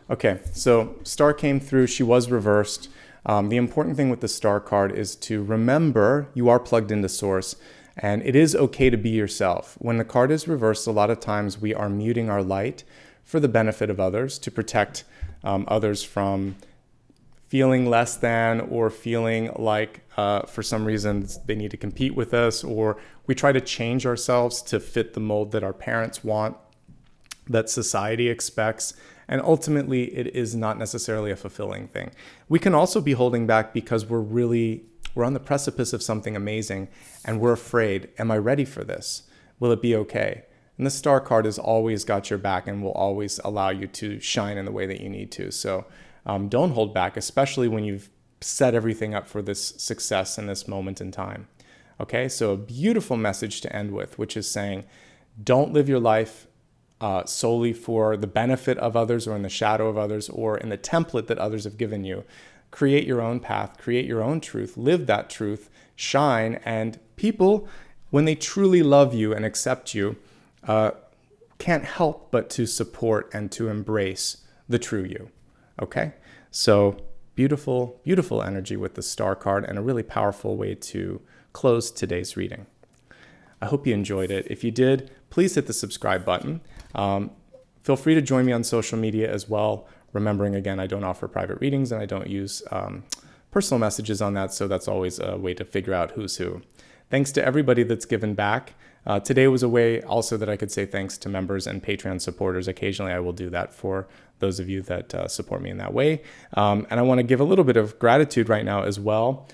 A: Okay, so star came through. She was reversed. The important thing with the star card is to remember you are plugged into Source, and it is okay to be yourself. When the card is reversed, a lot of times we are muting our light for the benefit of others, to protect others from feeling less than, or feeling like for some reason they need to compete with us, or we try to change ourselves to fit the mold that our parents want, that society expects, and ultimately it is not necessarily a fulfilling thing. We can also be holding back because we're on the precipice of something amazing, and we're afraid, am I ready for this? Will it be okay? And the star card has always got your back and will always allow you to shine in the way that you need to. So don't hold back, especially when you've set everything up for this success in this moment in time. Okay, so a beautiful message to end with, which is saying, don't live your life solely for the benefit of others or in the shadow of others or in the template that others have given you. Create your own path, create your own truth, live that truth, shine, and people, when they truly love you and accept you, can't help but to support and to embrace the true you. Okay? So beautiful, beautiful energy with the star card and a really powerful way to close today's reading. I hope you enjoyed it. If you did, please hit the subscribe button. Feel free to join me on social media as well. Remembering, again, I don't offer private readings and I don't use personal messages on that, so that's always a way to figure out who's who. Thanks to everybody that's given back. Today was a way also that I could say thanks to members and Patreon supporters. Occasionally I will do that for those of you that support me in that way. And I want to give a little bit of gratitude right now as well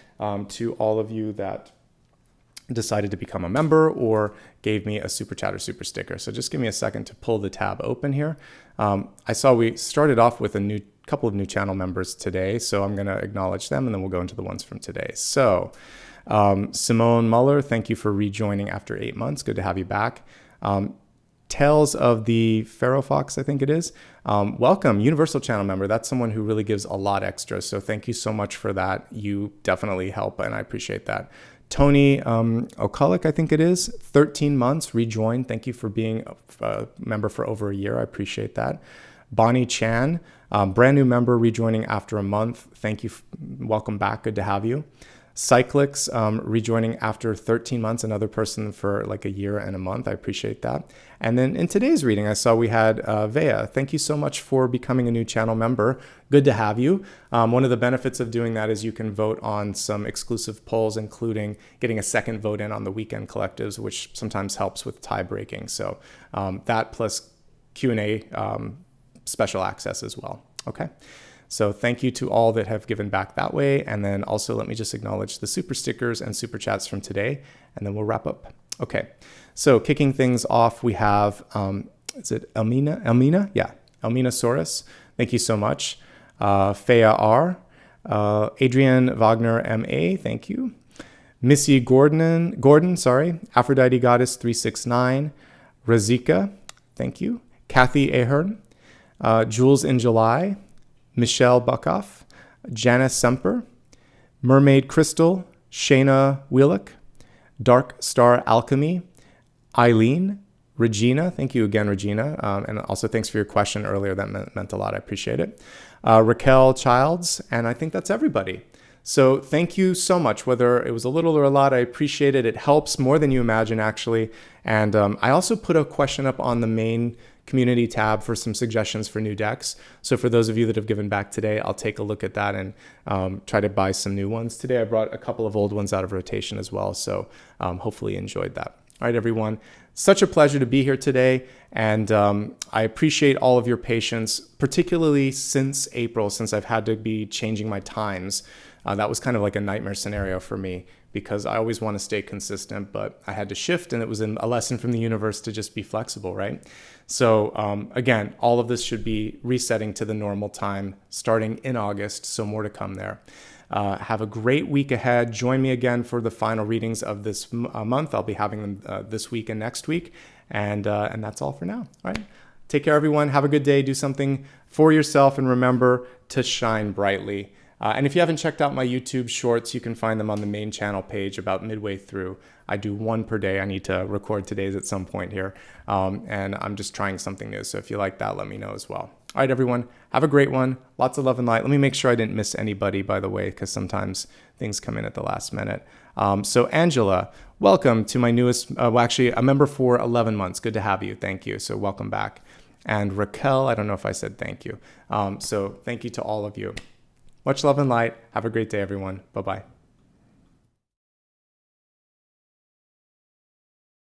A: to all of you that decided to become a member or gave me a super chat or super sticker. So just give me a second to pull the tab open here. I saw we started off with a couple of new channel members today, so I'm going to acknowledge them and then we'll go into the ones from today. So Simone Muller, thank you for rejoining after 8 months. Good to have you back. Tales of the Pharaoh Fox, I think it is. Welcome, Universal Channel member. That's someone who really gives a lot extra. So thank you so much for that. You definitely help and I appreciate that. Tony O'Culloch, I think it is, 13 months, rejoined. Thank you for being a member for over a year. I appreciate that. Bonnie Chan, brand new member, rejoining after a month. Thank you. Welcome back. Good to have you. Cyclix, rejoining after 13 months, another person for like a year and a month. I appreciate that. And then in today's reading, I saw we had Vea. Thank you so much for becoming a new channel member. Good to have you. One of the benefits of doing that is you can vote on some exclusive polls, including getting a second vote in on the weekend collectives, which sometimes helps with tie breaking. So that plus Q&A special access as well. Okay. So thank you to all that have given back that way. And then also let me just acknowledge the super stickers and super chats from today, and then we'll wrap up. Okay. So kicking things off, we have, is it Elmina? Elmina? Yeah. Elmina Soros. Thank you so much. Fea R. Adrienne Wagner MA. Thank you. Missy Gordon, sorry. Aphrodite Goddess 369. Razika. Thank you. Kathy Ahern. Jules in July. Michelle Buckoff, Janice Semper, Mermaid Crystal, Shayna Wheelock, Dark Star Alchemy, Eileen, Regina. Thank you again, Regina. And also thanks for your question earlier. That meant a lot. I appreciate it. Raquel Childs, and I think that's everybody. So thank you so much. Whether it was a little or a lot, I appreciate it. It helps more than you imagine, actually. And I also put a question up on the main community tab for some suggestions for new decks. So for those of you that have given back today, I'll take a look at that and try to buy some new ones. Today I brought a couple of old ones out of rotation as well. So hopefully you enjoyed that. All right, everyone. Such a pleasure to be here today. And I appreciate all of your patience, particularly since April, since I've had to be changing my times. That was kind of like a nightmare scenario for me because I always want to stay consistent, but I had to shift, and it was a lesson from the universe to just be flexible, right? So again, all of this should be resetting to the normal time starting in August, so more to come there. Have a great week ahead. Join me again for the final readings of this month. I'll be having them this week and next week, and that's all for now. All right. Take care, everyone. Have a good day. Do something for yourself, and remember to shine brightly. And if you haven't checked out my YouTube shorts, you can find them on the main channel page about midway through. I do one per day. I need to record today's at some point here. And I'm just trying something new. So if you like that, let me know as well. All right, everyone. Have a great one. Lots of love and light. Let me make sure I didn't miss anybody, by the way, because sometimes things come in at the last minute. So Angela, welcome to my newest, actually a member for 11 months. Good to have you. Thank you. So welcome back. And Raquel, I don't know if I said thank you. So thank you to all of you. Much love and light. Have a great day, everyone. Bye-bye.